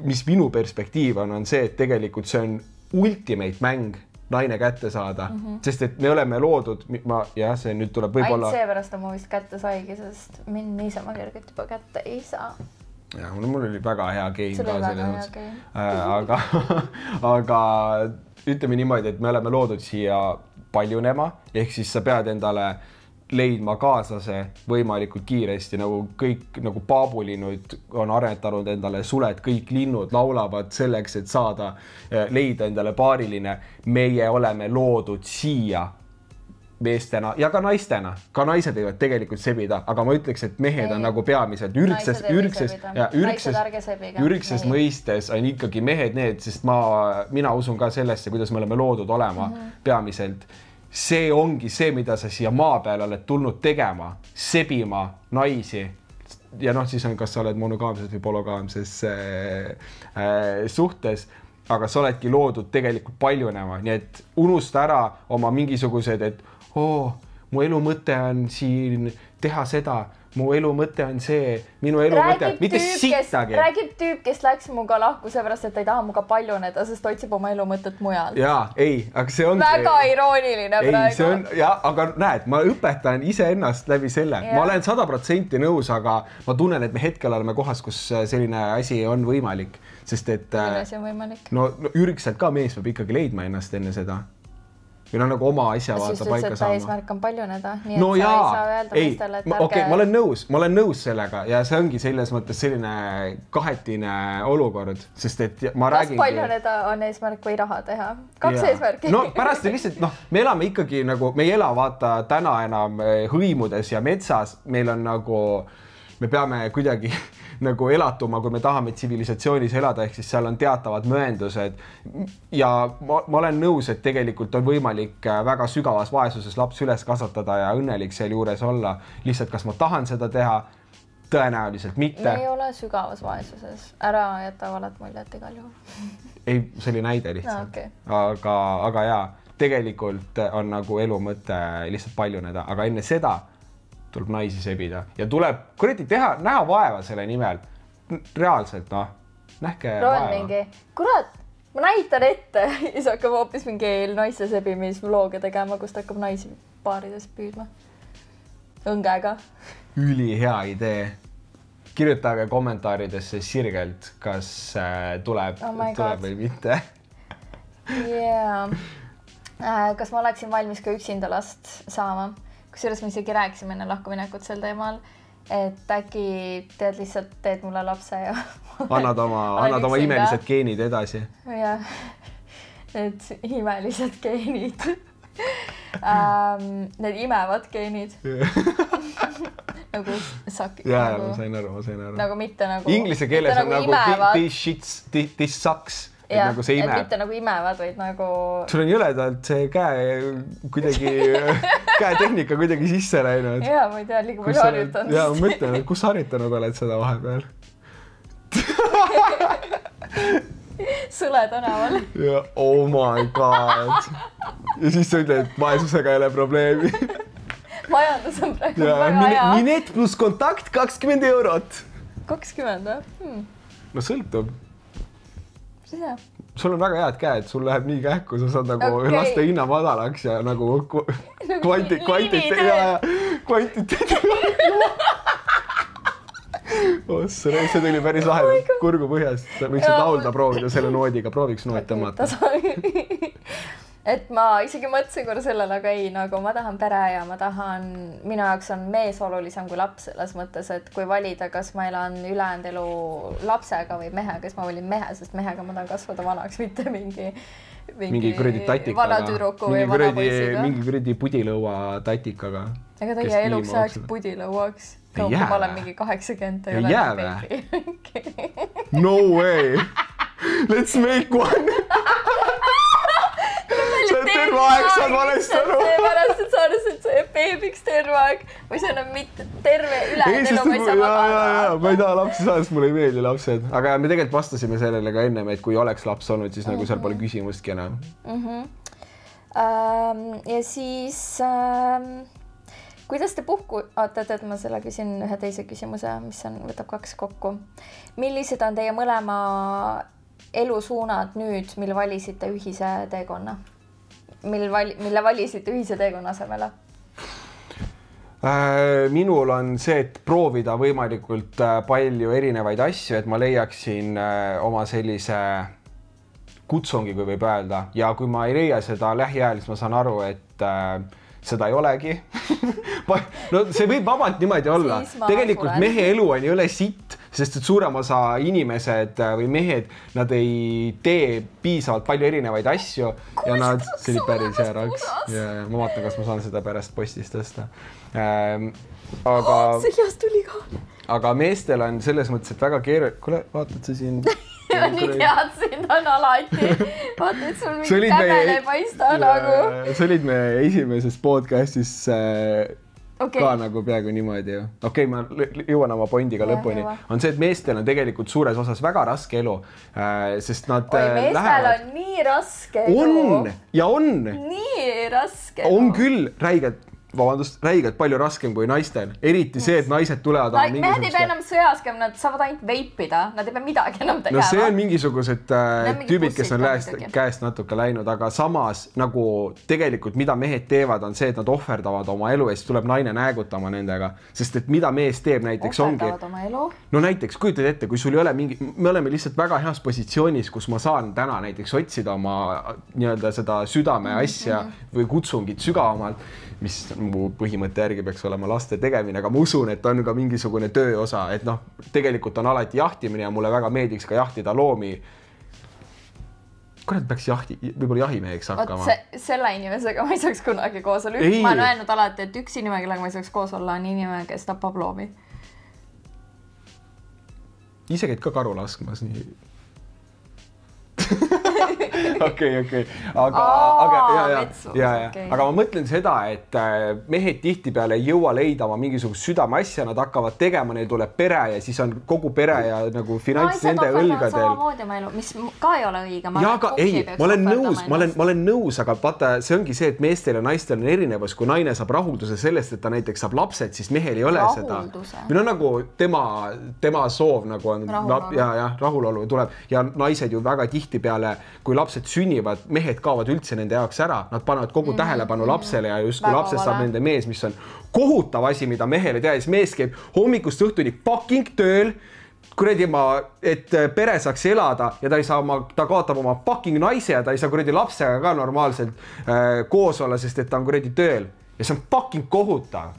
[SPEAKER 1] mis minu perspektiiv on see, et tegelikult see on ultimate mäng naine kätte saada, sest et me oleme loodud, see nüüd tuleb võib-olla...
[SPEAKER 2] Ainult seepärast on mu vist kätte saigi, sest mind niisama kergelt juba kätte ei saa.
[SPEAKER 1] Ja, mul oli väga hea game ka selles mõttes. Aga ütleme niimoodi, et me oleme loodud siia paljunema, ehk siis sa pead endale leidma kaaslase võimalikult kiiresti, nagu kõik nagu paabulinud on aretanud endale suled, kõik linnud laulavad selleks, et saada, leida endale paariline. Meie oleme loodud siia meestena ja ka naistena. Ka naised võivad tegelikult sebida, aga ma ütleks, et mehed on nagu peamiselt ürgses mõistes on ikkagi mehed need, sest mina usun ka sellesse, kuidas me oleme loodud olema peamiselt. See ongi see, mida sa siia maa peal oled tulnud tegema, sebima naisi. Ja siis on, kas sa oled monogaamses või pologaamses suhtes, aga sa oledki loodud tegelikult paljunema. Nii et unusta ära oma mingisugused, et mu elu mõte on siin teha seda, mu elu mõte on see, minu elu mõte, mitte sittagi.
[SPEAKER 2] Räägib tüüp, kes läks muga lahku seepärast, et ta ei taha muga paljuneda, sest otsib oma elu mõtet mujal.
[SPEAKER 1] Jaa, ei, aga see on...
[SPEAKER 2] Väga irooniline praegu.
[SPEAKER 1] Aga näed, ma õpetan iseennast läbi selle. Ma olen 100% nõus, aga ma tunnen, et me hetkel oleme kohas, kus selline asi on võimalik. Sest et...
[SPEAKER 2] Selline asi on võimalik.
[SPEAKER 1] No ürgselt ka mees peab ikkagi leidma ennast enne seda. Või nagu oma asja vaata paika saama.
[SPEAKER 2] Eesmärk on paljuneda, nii et sa ei saa öelda meestele, et ärge...
[SPEAKER 1] Okei, ma olen nõus sellega ja see ongi selles mõttes selline kahetine olukord, sest et ma räägin...
[SPEAKER 2] Kas paljuneda on eesmärk või raha teha? Kaks eesmärki.
[SPEAKER 1] No pärast lihtsalt, me elame ikkagi nagu, me ei ela vaata täna enam hõimudes ja metsas, meil on nagu, me peame kuidagi... nagu elatuma, kui me tahame tsivilisatsiooniis elada, ehk siis seal on teatavad mööndused ja ma olen nõus, et tegelikult on võimalik väga sügavas vaesuses laps üles kasvatada ja õnnelik seal juures olla. Lihtsalt, kas ma tahan seda teha? Tõenäoliselt mitte.
[SPEAKER 2] Me ei ole sügavas vaesuses. Ära jäta valet muljet igal juhul.
[SPEAKER 1] Ei, see oli näide lihtsalt. Aga jaa, tegelikult on nagu elu mõte lihtsalt paljuneda, aga enne seda tuleb naisi sebida ja tuleb kuradi näha vaeva selle nimel. Reaalselt, nähke vaeva.
[SPEAKER 2] Kurat, ma näitan ette, siis hakkab hoopis mingi naiste sebimisvlooga tegema, kus ta hakkab naisi paarides püüdma. Õngega.
[SPEAKER 1] Üli hea idee. Kirjutage kommentaaridesse sirgelt, kas tuleb või mitte.
[SPEAKER 2] Kas ma oleksin valmis ka üksinda last saama? Kusjuures me isegi rääkisime enne lahkuminekut sel teemal, et äkki teed mulle lapse ja...
[SPEAKER 1] Annad oma imelised geenid edasi.
[SPEAKER 2] Jah, need imelised geenid. Need imevad geenid. Nagu sakk.
[SPEAKER 1] Jaa, ma sain aru.
[SPEAKER 2] Nagu mitte nagu...
[SPEAKER 1] Inglise keeles on nagu this sucks.
[SPEAKER 2] Ja, et mitte nagu imevad, vaid nagu...
[SPEAKER 1] Sul on jõledalt see käetehnika kuidagi sisse läinud.
[SPEAKER 2] Jaa, ma ei tea, liiga palju harjutanud.
[SPEAKER 1] Jaa, ma mõtlen, et kus harjutanud oled seda vahepeal?
[SPEAKER 2] Sõle tänaval.
[SPEAKER 1] Ja, oh my god. Ja siis sa ütled, et vaesusega ei ole probleemi.
[SPEAKER 2] Majandus on praegu väga hea.
[SPEAKER 1] Minet plus kontakt 20 €.
[SPEAKER 2] 20, või?
[SPEAKER 1] No sõltub. Sul on väga head käed, sul läheb nii kähku, sa saad nagu laste hinna madalaks ja nagu kvantiteet. See tuli päris lahedalt kurgu põhjast. Võiksid laulda proovida selle noodiga, prooviks nood tõmmata.
[SPEAKER 2] Et ma isegi mõtlesin korra sellele, aga ei, nagu ma tahan pere ja minu jaoks on mees olulisem kui laps selles mõttes, et kui valida, kas ma elan ülejäänud elu lapsega või mehega, siis ma valin mehe, sest mehega ma tahan kasvada vanaks, mitte mingi
[SPEAKER 1] kuradi tatikaga.
[SPEAKER 2] Vana tüdruku või vana poisiga.
[SPEAKER 1] Mingi kuradi pudilõua tatikaga.
[SPEAKER 2] Ega ta jää eluks ajaks pudilõuaks. Kui ma olen mingi 80,
[SPEAKER 1] ei ole baby. No way! Let's make one! Sa oled terve aeg, sa oled valesti aru.
[SPEAKER 2] Seepärast, et sa oled see beebiks terve aeg või see on mitte terve ülejäänud elu, ma ei saa magada.
[SPEAKER 1] Ma ei taha lapsi saada, sest mulle ei meeldi lapsed. Aga me tegelikult vastasime sellele ka ennem, et kui oleks laps olnud, siis nagu seal pole küsimustki enam.
[SPEAKER 2] Ja siis, kuidas te tead, ma selle küsin ühe teise küsimuse, mis võtab 2 kokku. Millised on teie mõlema elusuunad nüüd, mil valisite ühise teekonna? Mille valisite ühise teekonna asemele?
[SPEAKER 1] Minul on see, et proovida võimalikult palju erinevaid asju, et ma leiaksin oma sellise kutsungi, kui võib öelda, ja kui ma ei leia seda lähiajal, siis ma saan aru, et seda ei olegi. No see võib vabalt niimoodi olla. Tegelikult mehe elu on ei ole sitt, sest et suurem osa inimesed või mehed, nad ei tee piisavalt palju erinevaid asju ja nad, see oli päris hea raks. Ja ma vaatan, kas ma saan seda pärast postist tõsta. Aga
[SPEAKER 2] seljast tuli ka.
[SPEAKER 1] Aga meestel on selles mõttes, et väga keeruline. Kuule, vaatad sa siin?
[SPEAKER 2] Ja nii teadsin, ta on alati. Vaata, et sul mingi kämele ei paista nagu.
[SPEAKER 1] Sa olid me esimeses podcastis ka nagu peaaegu niimoodi ju. Okei, ma jõuan oma pointiga lõpuni. On see, et meestel on tegelikult suures osas väga raske elu, sest nad
[SPEAKER 2] meestel on nii raske elu.
[SPEAKER 1] On ja on.
[SPEAKER 2] Nii raske elu.
[SPEAKER 1] On küll räigelt palju raskem kui naistel. Eriti see, et naised tulevad
[SPEAKER 2] mehed ei pea enam sõjas, nad saavad ainult veipida. Nad ei pea midagi enam tegema.
[SPEAKER 1] No see on mingisugused tüübid, kes on käest natuke läinud, aga samas nagu tegelikult mida mehed teevad, on see, et nad ohverdavad oma elu ja siis tuleb naine näägutama nendega. Sest et mida mees teeb näiteks
[SPEAKER 2] ohverdavad oma elu?
[SPEAKER 1] No näiteks, kujutad ette, kui sul ei ole mingi... Me oleme lihtsalt väga heas positsioonis, kus ma saan täna näiteks otsida oma nii-öelda seda südame asja või kutsungit sügavamalt, mis mu põhimõtte järgi peaks olema laste tegemine, aga ma usun, et on ka mingisugune tööosa, et noh, tegelikult on alati jahtimine ja mulle väga meeldiks ka jahtida loomi. Kurat peaks võib-olla jahimeheks hakkama.
[SPEAKER 2] Selle inimesega ma ei saaks kunagi koos olla. Ma olen öelnud alati, et üks inimene, kellega ma ei saaks koos olla, on inimene, kes tapab loomi.
[SPEAKER 1] Ise käid ka karu laskmas nii... Okei. Aga ma mõtlen seda, et mehed tihtipeale ei jõua leida oma mingisugust südameasja, nad hakkavad tegema, neil tuleb pere ja siis on kogu pere ja nagu finants nende õlgadel.
[SPEAKER 2] Samamoodi oma elu, mis ka ei ole õige.
[SPEAKER 1] Ja, aga ei, ma olen nõus, aga vaata, see ongi see, et meestel ja naistel on erinevus, kui naine saab rahulduse sellest, et ta näiteks saab lapsed, siis mehel ei ole seda. Minu nagu tema soov nagu on rahulolu tuleb ja naised ju väga tihti peale, kui lapsed sünnivad, mehed kaovad üldse nende jaoks ära, nad panevad kogu tähelepanu lapsele ja just kui lapsest saab nende mees, mis on kohutav asi, mida mehele teha, siis mees käib hommikust õhtuni fucking tööl, kuradi et pere saaks elada ja ta kaotab oma fucking naise ja ta ei saa kuradi lapsega ka normaalselt koos olla, sest et ta on kuradi tööl ja see on fucking kohutav.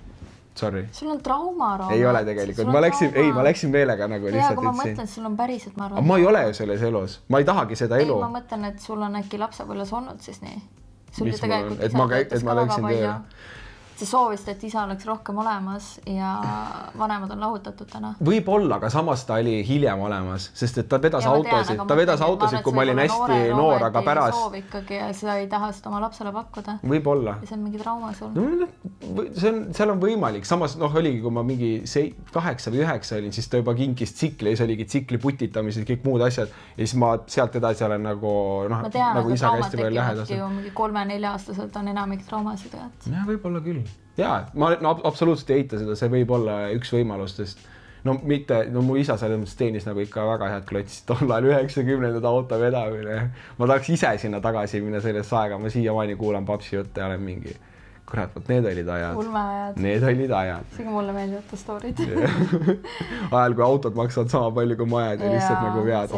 [SPEAKER 1] Sorry.
[SPEAKER 2] Sul on trauma, Rooma.
[SPEAKER 1] Ei ole tegelikult. Ma läksin meelega nagu lihtsalt.
[SPEAKER 2] Aga ma mõtlen, sul on päriselt, ma arvan.
[SPEAKER 1] Ma ei ole ju selles elus. Ma ei tahagi seda elu.
[SPEAKER 2] Ma mõtlen, et sul on äkki lapsepõlves olnud siis nii.
[SPEAKER 1] Sul ju tegelikult isa töötas ka väga palju.
[SPEAKER 2] Sa soovist, et isa oleks rohkem olemas ja vanemad on lahutatud täna.
[SPEAKER 1] Võib-olla, aga samas ta oli hiljem olemas, sest et ta vedas autosid, kui ma olin hästi noor, aga pärast...
[SPEAKER 2] Soov ikkagi ja sa ei taha seda oma lapsele pakkuda.
[SPEAKER 1] Võib-olla.
[SPEAKER 2] Ja see on mingi trauma sul.
[SPEAKER 1] Seal on võimalik. Samas oligi, kui ma mingi 8 või 9 olin, siis ta juba kinkis tsikli ja siis oligi tsikli putitamised, kõik muud asjad. Ja siis ma sealt edasi olen nagu isa hästi palju lähedased.
[SPEAKER 2] Mingi 3-4-aastaselt on enamik traumasid.
[SPEAKER 1] Ja, võib-olla küll. Jaa, ma absoluutselt ei eita seda, see võib olla üks võimalustest. Mu isa selles teenis nagu ikka väga head klotsid tol ajal 90-ndad auto vedamine. Ma tahaks ise sinna tagasi minna sellest aega, ma siiamaani kuulan papsi jutte ja olen mingi, kurat, need olid ajad.
[SPEAKER 2] Ulmeajad.
[SPEAKER 1] Need olid ajad.
[SPEAKER 2] Isegi mulle meeldivad stoorid.
[SPEAKER 1] Ajal, kui autod maksavad sama palju kui majad ja lihtsalt nagu vead.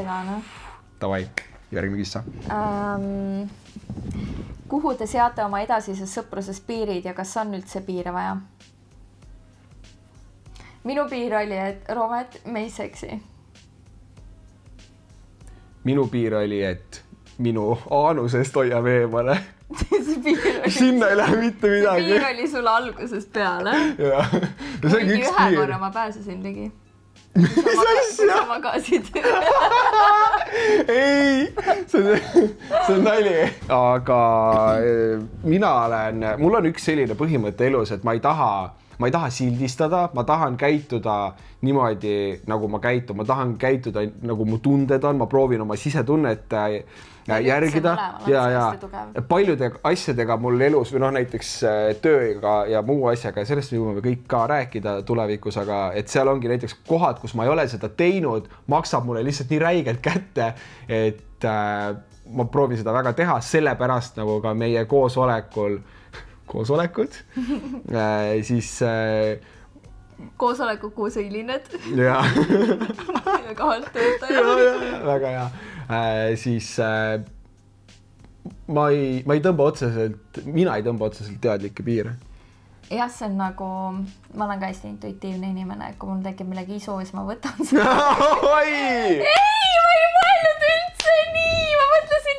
[SPEAKER 1] Tavai, järgmine kissa.
[SPEAKER 2] Kuhu te seate oma edasises sõpruses piirid ja kas on üldse piire vaja? Minu piir oli, et Roomet, me ei seksi.
[SPEAKER 1] Minu piir oli, et minu aanusest hoiab eemale. Sinna ei lähe mitte midagi.
[SPEAKER 2] See piir oli sul algusest peale.
[SPEAKER 1] Ja. See ongi üks piir.
[SPEAKER 2] Ühe korra ma pääsesin ligi. Sa magasid.
[SPEAKER 1] Ei, see on nali. Aga mul on üks selline põhimõte elus, et ma ei taha sildistada, ma tahan käituda niimoodi, nagu ma käitun. Ma tahan käituda, nagu mu tunded on, ma proovin oma sisetunnet järgida. Paljude asjadega mul elus või näiteks tööga ja muu asjaga ja sellest võime kõik ka rääkida tulevikus, aga et seal ongi näiteks kohad, kus ma ei ole seda teinud, maksab mulle lihtsalt nii räigelt kätte, et ma proovin seda väga teha, sellepärast nagu ka meie koosolekud, siis
[SPEAKER 2] koosolekud, kus õilined
[SPEAKER 1] ja
[SPEAKER 2] kahalt töötaja.
[SPEAKER 1] Väga hea. Siis ma ei tõmba otseselt, mina ei tõmba otseselt teadlikke piire.
[SPEAKER 2] Jah, see on nagu, ma olen ka hästi intuitiivne inimene, kui mul tekib millegi isu, siis ma võtan seda. Ei, ma ei mõelnud üldse nii, ma mõtlesin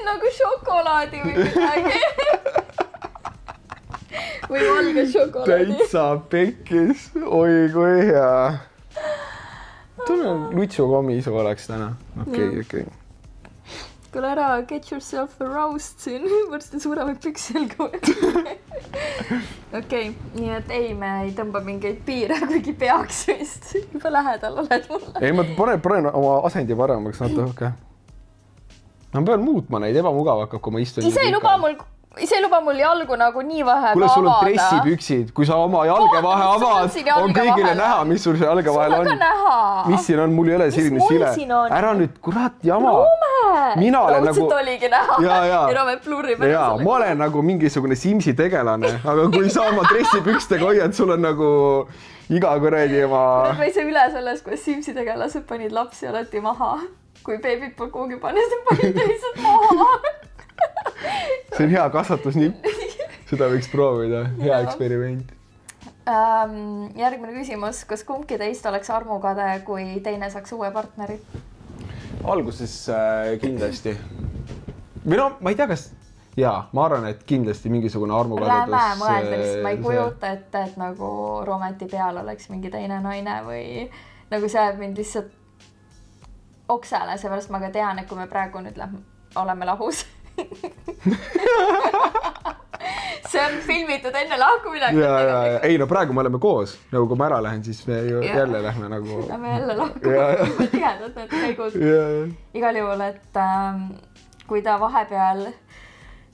[SPEAKER 2] nagu šokolaadi või midagi. Või valge šokolaadi.
[SPEAKER 1] Täitsa pekkis, oi kui hea. Tunnen lutsukomisu oleks täna. Okei.
[SPEAKER 2] Kuule ära, get yourself a roast siin, varsti suuremaid püksi selga. Okei, nii et ei, me ei tõmba mingeid piire, kuigi peaks vist. Juba lähedal oled mulle.
[SPEAKER 1] Ei, ma panen oma asendi paremaks natuke. Ma pean muutma neid, ebamugav hakkab, kui ma istun.
[SPEAKER 2] Ise ei luba mul jalgu nagu nii vahe
[SPEAKER 1] avada. Kuule, sul on dressipüksid, kui sa oma jalge vahe avad, on kõigile näha, mis sul see jalge vahel on.
[SPEAKER 2] Sul on ka näha.
[SPEAKER 1] Mis siin on? Mul ei ole selline sile. Ära nüüd, kurat, jama. Mina olen nagu...
[SPEAKER 2] Raudselt oligi näha.
[SPEAKER 1] Ja
[SPEAKER 2] me plurrime.
[SPEAKER 1] Ja, ma olen nagu mingisugune Simsi tegelane, aga kui sa oma dressipükstega hoiad, sul on nagu iga kuradi oma...
[SPEAKER 2] Ma ei saa üle selles, kui Simsi tegelased panid lapsi alati maha. Kui beebid pole kuhugi pannud, siis panid teised maha.
[SPEAKER 1] See on hea kasvatusnipp. Seda võiks proovida. Hea eksperiment.
[SPEAKER 2] Järgmine küsimus. Kas kumbki teist oleks armukade, kui teine saaks uue partneri?
[SPEAKER 1] Alguses kindlasti. Või no, ma ei tea, kas... Jaa, ma arvan, et kindlasti mingisugune armukadedus...
[SPEAKER 2] Räme mõelda, ma ei kujuta, et nagu Rometi peal oleks mingi teine naine või nagu see mind lihtsalt oksele, seepärast ma ka tean, et kui me praegu nüüd oleme lahus. See on filmitud enne lahkuminekut.
[SPEAKER 1] Ei, no praegu me oleme koos. Nagu kui ma ära lähen, siis me jälle lähme nagu...
[SPEAKER 2] Lähme jälle lahkuma. Tihedad need käigud. Igal juhul, et kui ta vahepeal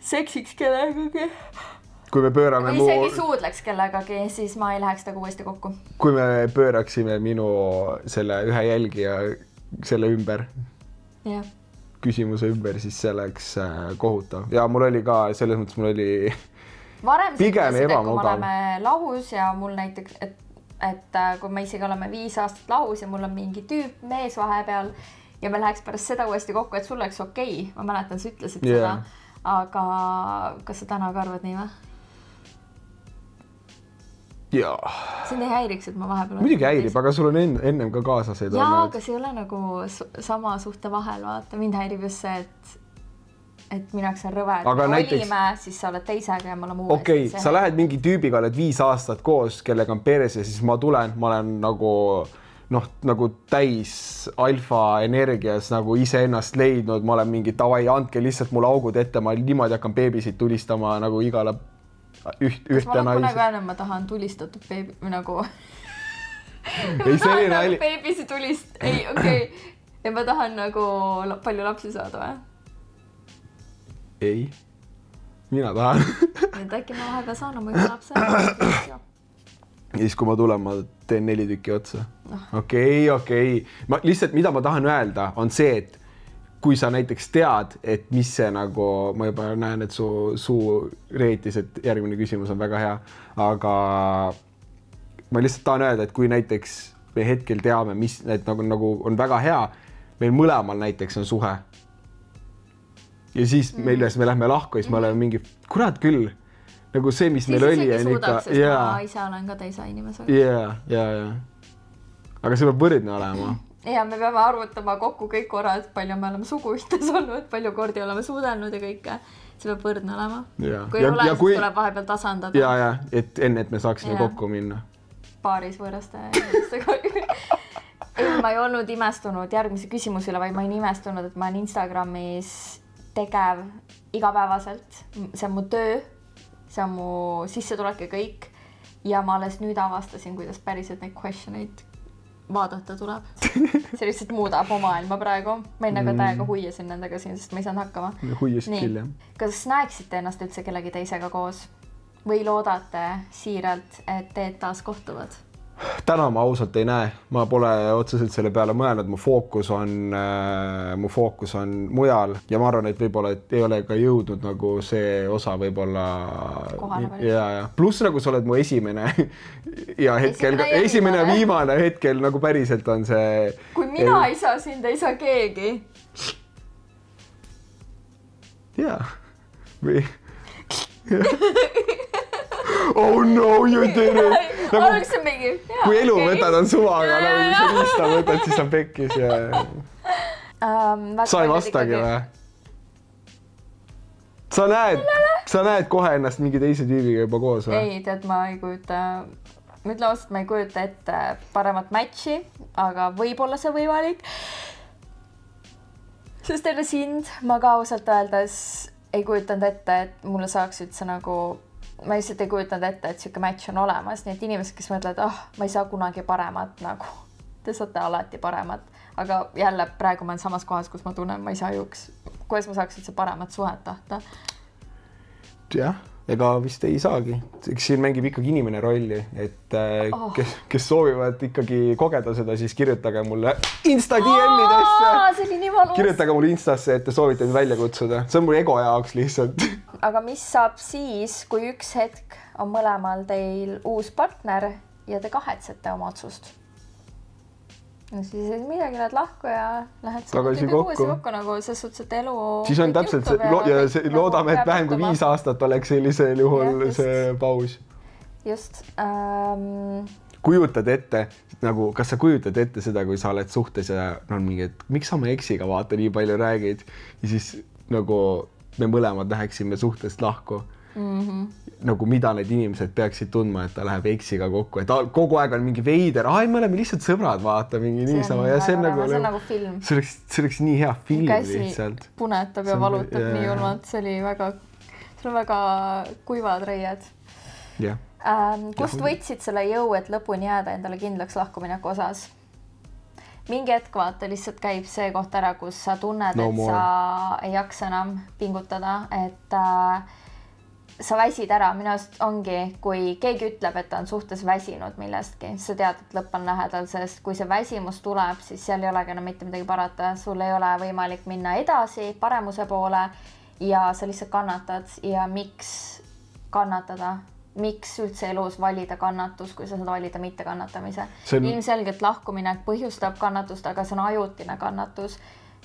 [SPEAKER 2] seksiks kellegagi...
[SPEAKER 1] Kui me pöörame
[SPEAKER 2] või isegi suudleks kellegagi, siis ma ei läheks taga uuesti kokku.
[SPEAKER 1] Kui me pööraksime minu selle ühe jälgija selle ümber.
[SPEAKER 2] Jah.
[SPEAKER 1] Küsimuse ümber, siis see oleks kohutav. Ja mul oli ka, selles mõttes mul oli
[SPEAKER 2] varem
[SPEAKER 1] pigem
[SPEAKER 2] kui me
[SPEAKER 1] ebamugav.
[SPEAKER 2] oleme lahus ja mul näiteks, et kui me isegi oleme 5 aastat lahus ja mul on mingi tüüp mees vahepeal ja me läheks pärast seda uuesti kokku, et sul oleks okei. Ma mäletan, sa ütlesid seda. Aga kas sa täna ka arvad nii või?
[SPEAKER 1] Jaa.
[SPEAKER 2] Sind ei häiriks, et ma vahepeal...
[SPEAKER 1] Muidugi häirib, aga sul on ennem ka kaasaseid olnud.
[SPEAKER 2] Jaa, aga see ei ole nagu sama suhte vahel, vaata. Mind häirib just see, et minaks on rõve. Aga olime, siis sa oled teisega ja me oleme uuesti.
[SPEAKER 1] Okei, sa lähed mingi tüübiga, oled 5 aastat koos, kellega on peres ja siis ma tulen, ma olen nagu täis alfa energias nagu ise ennast leidnud, ma olen mingi tavai, andke lihtsalt mul augud ette, ma niimoodi hakkan beebisid tulistama nagu igale ühte naisi.
[SPEAKER 2] Ma olen kunagi öelnud, ma tahan tulistatud beebi, nagu...
[SPEAKER 1] Ei, see oli nali.
[SPEAKER 2] Beebisi tulist, ei, okei. Ja ma tahan nagu palju lapsi saada või?
[SPEAKER 1] Ei, mina tahan.
[SPEAKER 2] Nüüd äkki ma vahepeal saan oma üks lapse. Ja
[SPEAKER 1] siis, kui ma tulen, ma teen 4 tükki otsa. Okei. Lihtsalt, mida ma tahan öelda, on see, et kui sa näiteks tead, et mis see nagu, ma juba näen, et suu reetis, et järgmine küsimus on väga hea, aga ma lihtsalt tahan öelda, et kui näiteks me hetkel teame, mis need nagu on väga hea, meil mõlemal näiteks on suhe. Ja siis milles me lähme lahku, siis me oleme mingi, kurat küll, nagu see, mis meil oli.
[SPEAKER 2] Siis isegi suudaks, sest ma ise olen ka teise inimesega.
[SPEAKER 1] Jaa. Aga see peab võrdne olema.
[SPEAKER 2] Ja me peame arvutama kokku kõik korrad, palju me oleme suguühtes olnud, palju kordi oleme suudelnud ja kõike. See peab võrdne olema. Kui ei ole, siis tuleb vahepeal tasandada.
[SPEAKER 1] Ja, et enne, et me saaksime kokku minna.
[SPEAKER 2] Paaris võõraste inimestega. Ei, ma ei olnud imestunud järgmise küsimuse üle, vaid ma ei imestunud, et ma olen Instagramis tegev igapäevaselt. See on mu töö, see on mu sissetulek ja kõik. Ja ma alles nüüd avastasin, kuidas päriselt neid questioneid vaadata tuleb. See lihtsalt muudab mu maailma praegu. Ma enne ka täiega huiasin nendega siin, sest ma ei saanud hakkama.
[SPEAKER 1] Huiasid küll, jah.
[SPEAKER 2] Kas näeksite ennast üldse kellegi teisega koos? Või loodate siiralt, et teed taas kohtuvad?
[SPEAKER 1] Täna ma ausalt ei näe. Ma pole otseselt selle peale mõelnud. Mu fookus on mujal ja ma arvan, et võib-olla ei ole ka jõudnud nagu see osa võib-olla... Ja. Plus nagu sa oled mu esimene ja hetkel, esimene viimane hetkel nagu päriselt on see...
[SPEAKER 2] Kui mina ei saa sind, ei saa keegi.
[SPEAKER 1] Jaa. Või? Oh no, you did it!
[SPEAKER 2] Alguses on mingi...
[SPEAKER 1] Kui elu võtad on suvaga, nagu kui sa riista võtad, siis on pekkis ja... Sa ei vastagi või? Sa näed kohe ennast mingi teise tüübiga juba koos või?
[SPEAKER 2] Ei, tead, ma ei kujuta... Ma ütlen ausalt, ma ei kujuta ette paremat matchi, aga võib-olla see võimalik. Sest enne sind ma ka ausalt öeldes ei kujutanud ette, et mulle saaks üldse nagu... Ma lihtsalt ei kujutanud ette, et siuke match on olemas. Nii et inimesed, kes mõtlevad, ma ei saa kunagi paremat, nagu te saate alati paremat. Aga jälle praegu ma olen samas kohas, kus ma tunnen, ma ei saa juks. Kuidas ma saaks üldse paremat suhet tahta?
[SPEAKER 1] Jah, ega vist ei saagi. Eks siin mängib ikkagi inimene rolli, et kes soovivad ikkagi kogeda seda, siis kirjutage mulle Insta-DM-idesse. Kirjutage mulle Instasse, et te soovite end välja kutsuda. See on mul ego jaoks lihtsalt.
[SPEAKER 2] Aga mis saab siis, kui üks hetk on mõlemal teil uus partner ja te kahetsete oma otsust? No siis ei midagi, lähed lahku ja lähed uusi kokku nagu ses suhtes, et elu...
[SPEAKER 1] Siis on täpselt see, loodame, et vähem kui 5 aastat oleks sellisel juhul see paus.
[SPEAKER 2] Just.
[SPEAKER 1] Kujutad ette, nagu, kas sa kujutad ette seda, kui sa oled suhtes ja on mingi, et miks sa oma eksiga vaata nii palju räägid ja siis nagu me mõlemad läheksime suhtest lahku. Nagu mida need inimesed peaksid tundma, et ta läheb eksiga kokku, et kogu aeg on mingi veider, me oleme lihtsalt sõbrad, vaata mingi niisama ja see on
[SPEAKER 2] nagu film.
[SPEAKER 1] See oleks nii hea film lihtsalt.
[SPEAKER 2] Käsi punetab ja valutab nii julmalt, see on väga kuivad reied. Kust võtsid selle jõu, et lõpuni jääda endale kindlaks lahkumineku osas? Mingi hetk vaata lihtsalt käib see koht ära, kus sa tunned, et sa ei jaksa enam pingutada, et sa väsid ära. Minu arust ongi, kui keegi ütleb, et ta on suhtes väsinud millestki, sa tead, et lõpp on lähedal, sest kui see väsimus tuleb, siis seal ei olegi enam mitte midagi parata. Sul ei ole võimalik minna edasi paremuse poole ja sa lihtsalt kannatad. Ja miks kannatada? Miks üldse elus valida kannatus, kui sa saad valida mitte kannatamise? Ilmselgelt lahkumine põhjustab kannatust, aga see on ajutine kannatus.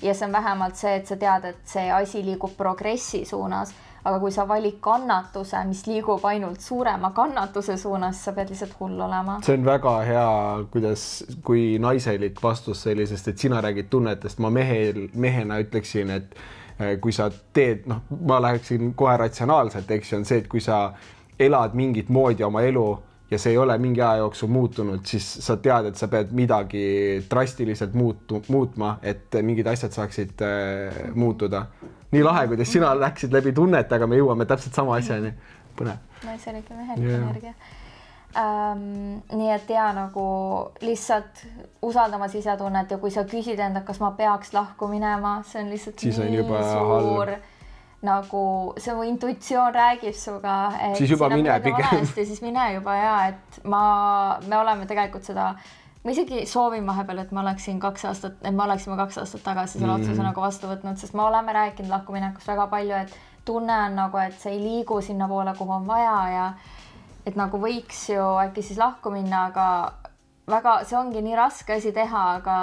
[SPEAKER 2] Ja see on vähemalt see, et sa tead, et see asi liigub progressi suunas. Aga kui sa valid kannatuse, mis liigub ainult suurema kannatuse suunas, sa pead lihtsalt hull olema. See
[SPEAKER 1] on väga hea, kui naiselik vastus sellisest, et sina räägid tunnetest. Ma mehena ütleksin, et kui sa teed, ma läheksin kohe ratsionaalselt, eks on see, et kui sa elad mingit moodi oma elu ja see ei ole mingi aja jooksul muutunud, siis sa tead, et sa pead midagi drastiliselt muutma, et mingid asjad saaksid muutuda. Nii lahe, kuidas sina läksid läbi tunnete, aga me jõuame täpselt sama asjani. Põnev.
[SPEAKER 2] Naiselik ja mehelik energia. Nii et nagu lihtsalt usaldama sisetunnet ja kui sa küsid enda, kas ma peaks lahku minema, see on lihtsalt nii suur... Nagu see intuitsioon räägib suga, et
[SPEAKER 1] siis juba mine pigem.
[SPEAKER 2] Siis mine juba et me oleme tegelikult seda, ma isegi soovin vahepeal, et me oleksime 2 aastat tagasi selle otsuse nagu vastu võtnud, sest me oleme rääkinud lahkuminekust väga palju, et tunne on nagu, et see ei liigu sinna poole, kuhu on vaja ja et nagu võiks ju äkki siis lahku minna, aga väga, see ongi nii raske asi teha, aga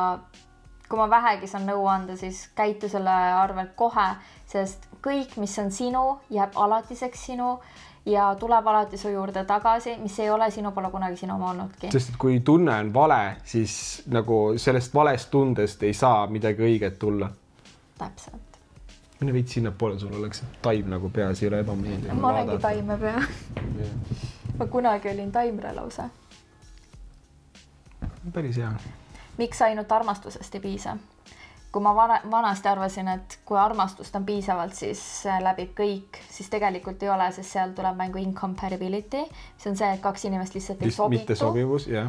[SPEAKER 2] kui ma vähegi saan nõu anda, siis käitu selle arvelt kohe, sest kõik, mis on sinu, jääb alatiseks sinu ja tuleb alati su juurde tagasi, mis ei ole sinu, pole kunagi sinu oma olnudki. Sest
[SPEAKER 1] et kui tunne on vale, siis nagu sellest valest tundest ei saa midagi õiget tulla.
[SPEAKER 2] Täpselt.
[SPEAKER 1] Mine veid sinna poole, sul oleks taim nagu peas, ei ole ebameeldiv.
[SPEAKER 2] Ma olengi taime pea. Ma kunagi olin taimre lausa.
[SPEAKER 1] Päris hea.
[SPEAKER 2] Miks ainult armastusest ei piisa? Kui ma vanasti arvasin, et kui armastust on piisavalt, siis läbib kõik, siis tegelikult ei ole, sest seal tuleb mängu incompatibility. See on see, et 2 inimest lihtsalt ei sobitu.
[SPEAKER 1] Mitte sobivus, jah.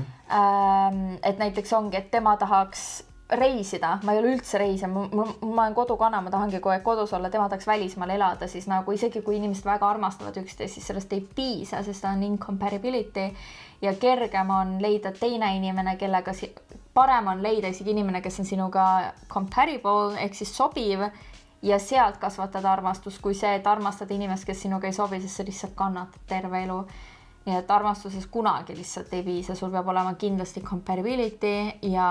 [SPEAKER 2] Et näiteks ongi, et tema tahaks reisida, ma ei ole üldse reisija, ma olen kodukana, ma tahangi kogu aeg kodus olla, tema tahaks välismaal elada, siis nagu isegi kui inimesed väga armastavad üksteist, siis sellest ei piisa, sest on incompatibility ja kergem on leida teine inimene, kellega parem on leida isegi inimene, kes on sinuga compatible ehk siis sobiv ja sealt kasvatada armastust, kui see, et armastada inimest, kes sinuga ei sobi, sest sa lihtsalt kannatad terve elu. Nii et armastuses kunagi lihtsalt ei piisa, sul peab olema kindlasti compatibility ja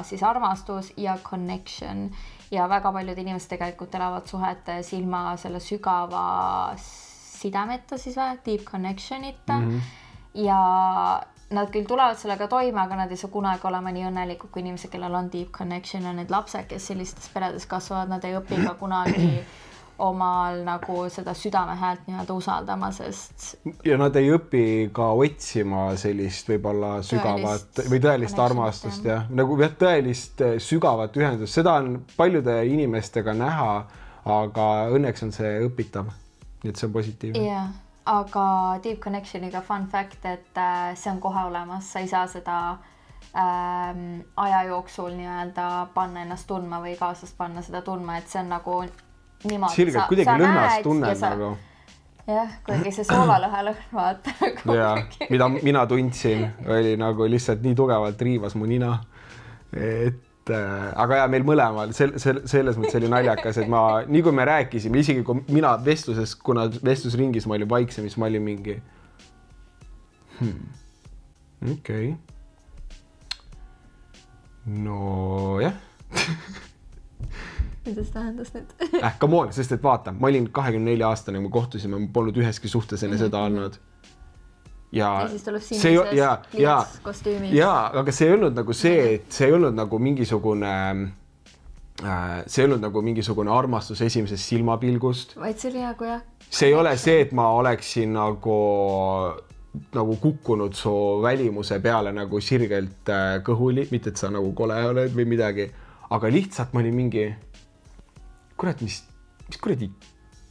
[SPEAKER 2] siis armastus ja connection ja väga paljud inimesed tegelikult elavad suhetes ilma selle sügava sidemeta siis deep connection'ita ja nad küll tulevad sellega toime, aga nad ei saa kunagi olema nii õnnelikud kui inimesed, kellel on deep connection ja need lapsed, kes sellistes peredes kasvavad, nad ei õpi ka kunagi omal nagu seda südame häält nii-öelda usaldama, sest
[SPEAKER 1] ja nad ei õpi ka otsima sellist võib-olla sügavat või tõelist armastust ja nagu tõelist sügavat ühendust, seda on paljude inimestega näha, aga õnneks on see õpitav, nii et see on positiivne.
[SPEAKER 2] Yeah. Aga deep connectioniga fun fact, et see on kohe olemas, sa ei saa seda aja jooksul nii-öelda panna ennast tundma või kaaslast panna seda tundma, et see on nagu niimoodi.
[SPEAKER 1] Sirgelt kuidagi lõhnast tunned nagu.
[SPEAKER 2] Jah, kuidagi see soolalõhe lõhn, vaata.
[SPEAKER 1] Ja, mida mina tundsin, oli nagu lihtsalt nii tugevalt riivas mu nina, et aga ja meil mõlemal selles mõttes oli naljakas, et nii kui me rääkisime, isegi kui mina vestluses, kuna vestlusringis ma olin vaiksem, siis ma olin mingi okei. No jah.
[SPEAKER 2] Mida see tähendas nüüd?
[SPEAKER 1] Come on, sest et vaata, ma olin 24 aastane, kui kohtusime, ma polnud üheski suhtes enne seda olnud. Ja
[SPEAKER 2] siis tuleb sinises pliitskostüümis.
[SPEAKER 1] Jaa, aga see ei olnud nagu see, et see ei olnud nagu mingisugune armastus esimesest silmapilgust.
[SPEAKER 2] Vaid see oli nagu jah.
[SPEAKER 1] See ei ole see, et ma oleksin nagu kukkunud su välimuse peale nagu sirgelt kõhuli, mitte et sa nagu kole oled või midagi, aga lihtsalt ma olin mingi, kurat, mis kuradi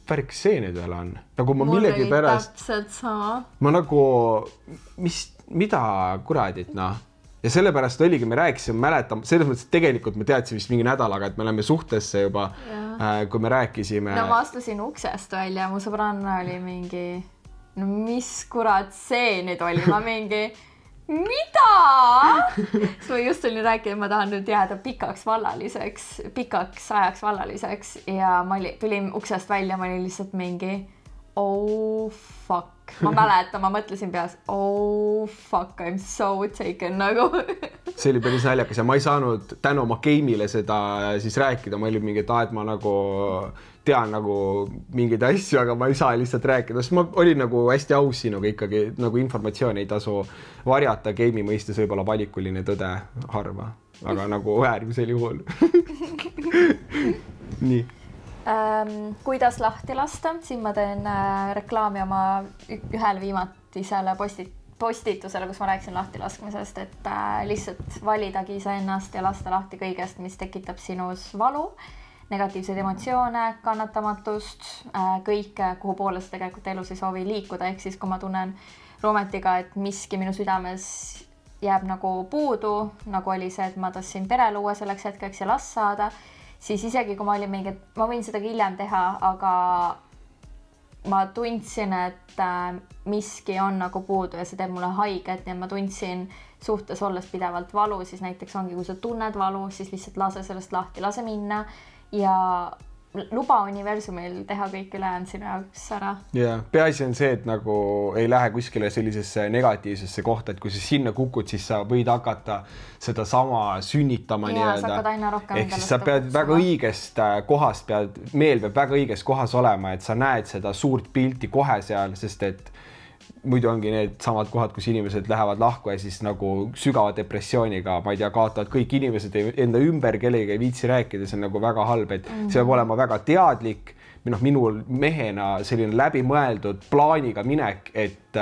[SPEAKER 1] värk see nüüd veel on? Nagu ma millegi pärast...
[SPEAKER 2] Mul oli täpselt sama.
[SPEAKER 1] Ma nagu, mida kuradit, noh? Ja sellepärast oligi, me rääkisime, mäletan, selles mõttes, et tegelikult me teadsime vist mingi nädalaga, et me oleme suhtesse juba, kui me rääkisime.
[SPEAKER 2] No ma astusin uksest välja, mu sõbranna oli mingi, no mis kurat see nüüd oli, ma mingi... Mida? Siis ma just olin rääkinud, et ma tahan nüüd jääda pikaks ajaks vallaliseks ja ma tulin uksest välja, ma olin lihtsalt mingi oh fuck. Ma mäletan, ma mõtlesin peas oh fuck, I'm so taken nagu.
[SPEAKER 1] See oli päris naljakas ja ma ei saanud tänu oma game'ile seda siis rääkida, ma olin mingi, et ma nagu tean nagu mingeid asju, aga ma ei saa lihtsalt rääkida, sest ma olin nagu hästi aus sinuga ikkagi, nagu informatsiooni ei tasu varjata game'i mõistes võib-olla valikuline tõde harva, aga nagu äärmisel juhul. Nii.
[SPEAKER 2] Kuidas lahti lasta? Siin ma teen reklaami oma ühele viimatisele postitusele, kus ma rääkisin lahti laskmisest, et lihtsalt validagi iseennast ja lasta lahti kõigest, mis tekitab sinus valu, negatiivseid emotsioone, kannatamatust, kõike, kuhu poole sa tegelikult elus ei soovi liikuda, ehk siis kui ma tunnen Roometiga, et miski minu südames jääb nagu puudu, nagu oli see, et ma tahtsin pere luua selleks hetkeks ja last saada, siis isegi kui ma olin mingi, et ma võin seda hiljem teha, aga ma tundsin, et miski on nagu puudu ja see teeb mulle haiget ja ma tundsin suhtes olles pidevalt valu, siis näiteks ongi, kui sa tunned valu, siis lihtsalt lase sellest lahti, lase minna ja luba universumil teha kõik ülejäänud sinu jaoks ära.
[SPEAKER 1] Ja peaasi on see, et nagu ei lähe kuskile sellisesse negatiivsesse kohta, et kui sa sinna kukud, siis sa võid hakata seda sama sünnitama
[SPEAKER 2] ehk
[SPEAKER 1] siis sa pead väga õigest kohast, meel peab väga õiges kohas olema, et sa näed seda suurt pilti kohe seal, sest et muidu ongi need samad kohad, kus inimesed lähevad lahku ja siis nagu sügava depressiooniga, ma ei tea, kaotavad kõik inimesed enda ümber, kellega ei viitsi rääkida, see on nagu väga halb, et see peab olema väga teadlik, minul mehena selline läbimõeldud plaaniga minek, et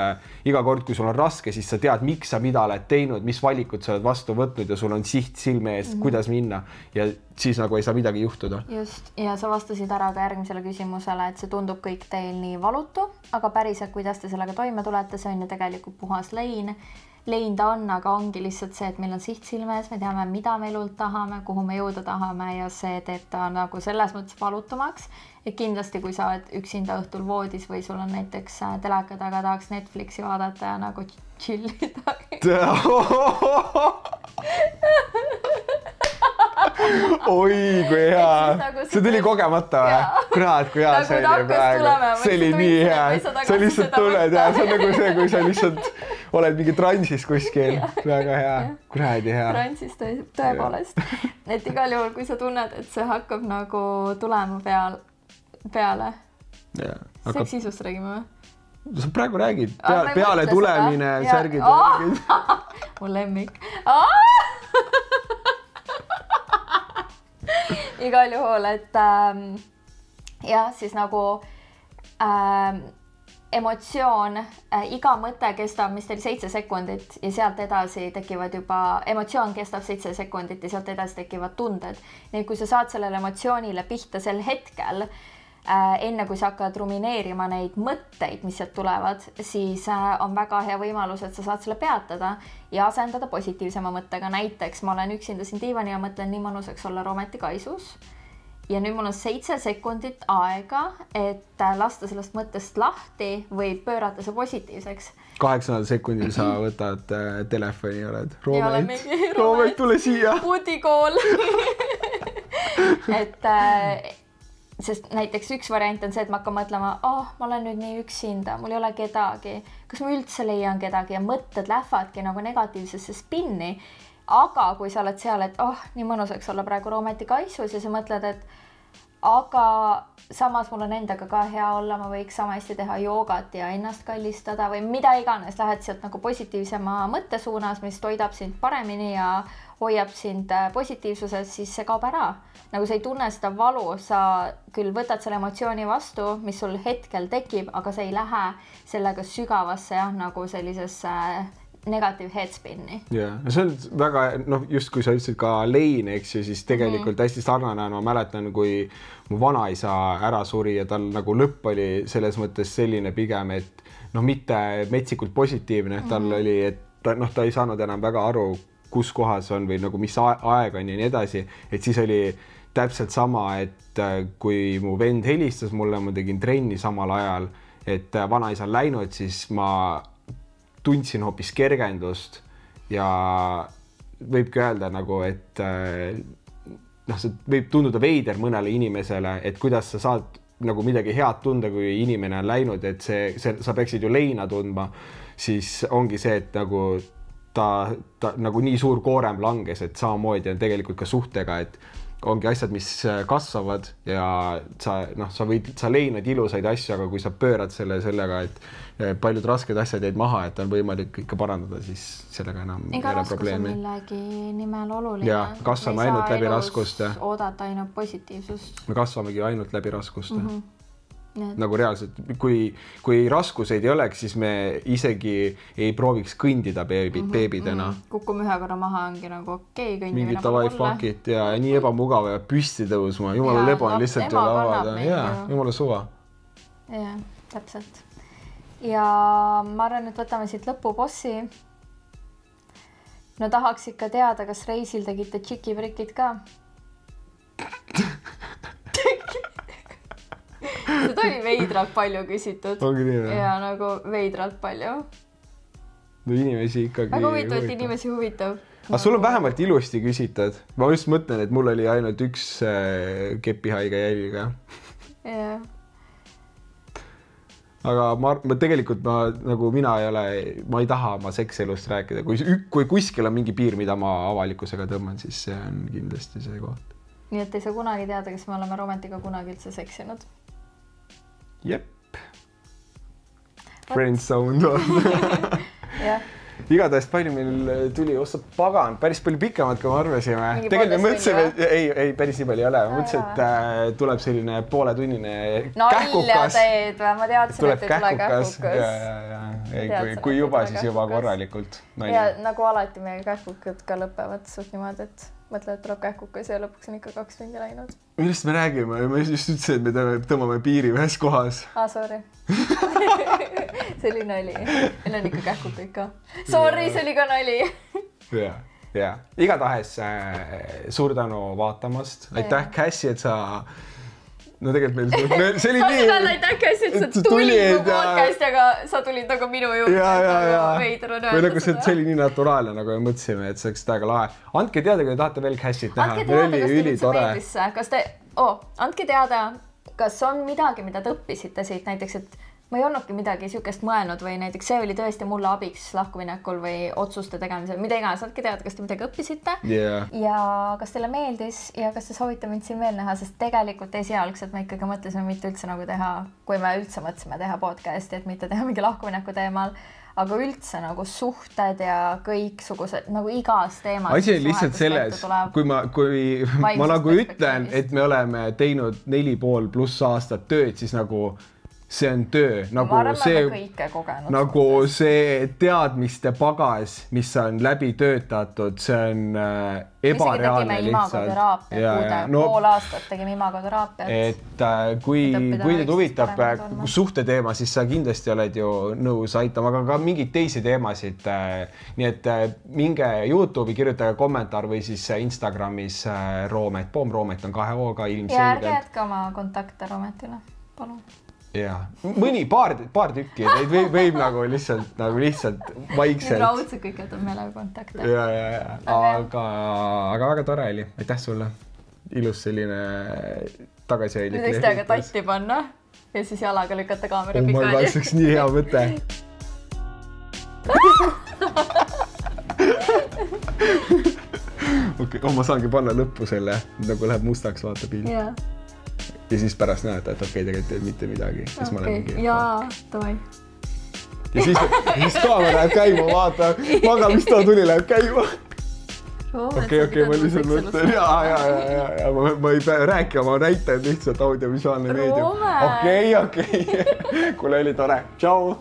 [SPEAKER 1] iga kord, kui sul on raske, siis sa tead, miks sa mida oled teinud, mis valikud sa oled vastu võtnud ja sul on siht silme ees, kuidas minna ja siis nagu ei saa midagi juhtuda.
[SPEAKER 2] Just, ja sa vastasid ära ka järgmisele küsimusele, et see tundub kõik teil nii valutu, aga päriselt, kuidas te sellega toime tulete, see on ju tegelikult puhas lein. Lein ta on, aga ongi lihtsalt see, et meil on siht silme ees, me teame, mida me elult tahame, kuhu me jõuda tahame ja see teeb ta nagu selles mõttes valutumaks. Et kindlasti, kui sa oled üksinda õhtul voodis või sul on näiteks teleka taga tahaks Netflixi vaadata ja nagu chillida.
[SPEAKER 1] Oi, kui hea. See tuli kogemata või? kurat, kui hea see oli praegu. See oli nii hea. Sa lihtsalt tuled ja see on nagu see, kui sa lihtsalt oled mingi transis kuskil. Väga hea. Kuradi hea.
[SPEAKER 2] Transis tõepoolest. Et igal juhul, kui sa tunned, et see hakkab nagu tulema peale. Seksisust räägime või?
[SPEAKER 1] Sa praegu räägid. Peale tulemine, särgid.
[SPEAKER 2] Mu lemmik. Igal juhul, et jah, siis nagu emotsioon, iga mõte kestab, mis teil 7 sekundit ja sealt edasi tekivad juba, emotsioon kestab 7 sekundit ja sealt edasi tekivad tunded. Nii kui sa saad sellele emotsioonile pihta sel hetkel, enne kui sa hakkad rumineerima neid mõtteid, mis sealt tulevad, siis on väga hea võimalus, et sa saad selle peatada ja asendada positiivsema mõttega. Näiteks ma olen üksinda siin diivani ja mõtlen, nii mõnusaks olla romantikaisus. Ja nüüd mul on 7 sekundit aega, et lasta sellest mõttest lahti või pöörata see positiivseks.
[SPEAKER 1] 8 sekundil sa võtad telefoni ja oled Roomet, tule siia.
[SPEAKER 2] Putikool. Et sest näiteks üks variant on see, et ma hakkan mõtlema, ma olen nüüd nii üksinda, mul ei ole kedagi. Kas ma üldse leian kedagi ja mõtted lähevadki nagu negatiivsesse spinni. Aga kui sa oled seal, et nii mõnusaks olla praegu romantikaisus ja sa mõtled, et aga samas mul on endaga ka hea olla, ma võiks sama hästi teha joogat ja ennast kallistada või mida iganes, lähed sealt nagu positiivsema mõtte suunas, mis toidab sind paremini ja hoiab sind positiivsuses, siis see kaob ära. Nagu sa ei tunne seda valu, sa küll võtad selle emotsiooni vastu, mis sul hetkel tekib, aga sa ei lähe sellega sügavasse nagu sellisesse negative headspinni.
[SPEAKER 1] Jah, see on väga, just kui sa ütlesid ka lein, eks ju, siis tegelikult hästi sarnane on, ma mäletan, kui mu vanaisa ära suri ja tal nagu lõpp oli selles mõttes selline pigem, et mitte metsikult positiivne, tal oli, et ta ei saanud enam väga aru, kus kohas on või nagu mis aeg on ja nii edasi, et siis oli täpselt sama, et kui mu vend helistas mulle, ma tegin trenni samal ajal, et vanaisa on läinud, siis ma tundsin hoopis kergendust ja võibki öelda nagu, et see võib tunduda veider mõnele inimesele, et kuidas sa saad nagu midagi head tunda, kui inimene on läinud, et sa peaksid ju leina tundma, siis ongi see, et nagu ta nagu nii suur koorem langes, et samamoodi on tegelikult ka suhtega, et ongi asjad, mis kasvavad ja sa leinad ilusaid asju, aga kui sa pöörad sellega, et paljud rasked asjad jäid maha, et on võimalik ikka parandada, siis sellega enam ei ole probleemi.
[SPEAKER 2] Iga raskus on millegi nimel oluline.
[SPEAKER 1] Ja kasvame ainult läbi raskuste.
[SPEAKER 2] Oodata ainult positiivsust.
[SPEAKER 1] Me kasvamegi ainult läbi raskuste. Nagu reaalselt, kui raskuseid ei oleks, siis me isegi ei prooviks kõndida beebidena.
[SPEAKER 2] Kukume ühe korra maha ongi nagu okei, kõndimine
[SPEAKER 1] mingit davai fuckit ja nii ebamugav ja püsti tõusma. Jumala lebo on lihtsalt üle avada. Jumala suva.
[SPEAKER 2] Jah, täpselt. Ja ma arvan, et võtame siit lõpubossi. No tahaks ikka teada, kas reisil tegite tšiki-brikid ka? Seda oli veidralt palju küsitud.
[SPEAKER 1] Ongi nii, või?
[SPEAKER 2] Ja nagu veidralt palju.
[SPEAKER 1] No inimesi ikkagi
[SPEAKER 2] väga huvitav, et inimesi huvitab.
[SPEAKER 1] Aga sul on vähemalt ilusti küsitud. Ma just mõtlen, et mul oli ainult üks kepihaige jälg.
[SPEAKER 2] Jah.
[SPEAKER 1] Aga tegelikult mina ei taha oma sekselust rääkida. Kui kuskil on mingi piir, mida ma avalikkusega tõmban, siis see on kindlasti see koht.
[SPEAKER 2] Nii et ei saa kunagi teada, kas me oleme romantiga kunagi üldse seksinud.
[SPEAKER 1] Jep. Friendzone on.
[SPEAKER 2] Jah.
[SPEAKER 1] Igatahes palju meil tuli osta pagan, päris palju pikemalt, kui me arvasime. Tegelikult me mõtlesime, ei, päris nii palju ei ole. Ma mõtlesin, et tuleb selline pooletunnine kähkukas.
[SPEAKER 2] Nalja teed või? Ma teadsin, et ei tule kähkukas.
[SPEAKER 1] Kui juba, siis juba korralikult.
[SPEAKER 2] Ja nagu alati meie kähkukad ka lõpevad suht niimoodi, et mõtled, et tuleb kähkukas ja lõpuks on ikka 2 tundi läinud.
[SPEAKER 1] Millest me räägime? Ma just ütlesin, et me tõmbame piiri ühes kohas.
[SPEAKER 2] Sorry. See oli nali. Meil on ikka kähkukaid ka. Sorry, see oli ka nali. Ja. Igatahes suur tänu vaatamast. Aitäh, Cassie, et sa... No tegelikult meil... See oli nii... Aitäh, Cassie, et sa tulid mu podcast, aga sa tulid nagu minu juurde.
[SPEAKER 1] Või nagu see oli nii naturaalne, nagu me mõtlesime, et see oleks täiega lahe. Andke teada, kui te tahate veel Cassie't näha.
[SPEAKER 2] Andke teada, kas te üldse meeldisse. Andke teada, kas on midagi, mida te õppisite siit näiteks, et ma ei olnudki midagi sihukest mõelnud või näiteks see oli tõesti mulle abiks lahkuminekul või otsuste tegemisel, mida iganes, andke teada, kas te midagi õppisite ja kas teile meeldis ja kas te soovite mind siin veel näha, sest tegelikult esialgselt me ikkagi mõtlesime mitte üldse nagu teha, kui me üldse mõtlesime teha podcasti, et mitte teha mingi lahkumineku teemal, aga üldse nagu suhted ja kõiksugused nagu igas teemas.
[SPEAKER 1] Asi on lihtsalt selles, kui ma nagu ütlen, et me oleme teinud 4,5+ aastat tööd, siis nagu see on töö, nagu see teadmiste pagas, mis on läbi töötatud, see on ebareaalne lihtsalt.
[SPEAKER 2] Pool aastat tegime imagoterapiat.
[SPEAKER 1] Et kui teid huvitab suhte teema, siis sa kindlasti oled ju nõus aitama, aga ka mingeid teisi teemasid. Nii et minge YouTube'i, kirjutage kommentaar või siis Instagramis Roomet. Roomet on 2 hooga ilmselgelt.
[SPEAKER 2] Ja ärge jätka oma kontakte Roometile, palun.
[SPEAKER 1] Ja, mõni paar tükki, neid võib nagu lihtsalt vaikselt.
[SPEAKER 2] Raudselt kõik jätab meelega kontakte.
[SPEAKER 1] Aga väga tore oli. Aitäh sulle. Ilus selline tagasihoidlik.
[SPEAKER 2] Nüüd aga tatti panna ja siis jalaga lükata kaamera pikali.
[SPEAKER 1] Ma oleks nii hea mõte. Okei, ma saangi panna lõppu selle, nagu läheb mustaks, vaata piil. Ja siis pärast näed, et okei, tegelikult mitte midagi.
[SPEAKER 2] Jaa, davai.
[SPEAKER 1] Ja siis kaamera läheb käima, vaata. Magamistoatuli läheb käima. Okei, ma lihtsalt mõtlen. Ma ei pea rääkima, ma näitan lihtsalt audiovisuaalne meedium. Okei. Kuule oli tore. Tšau.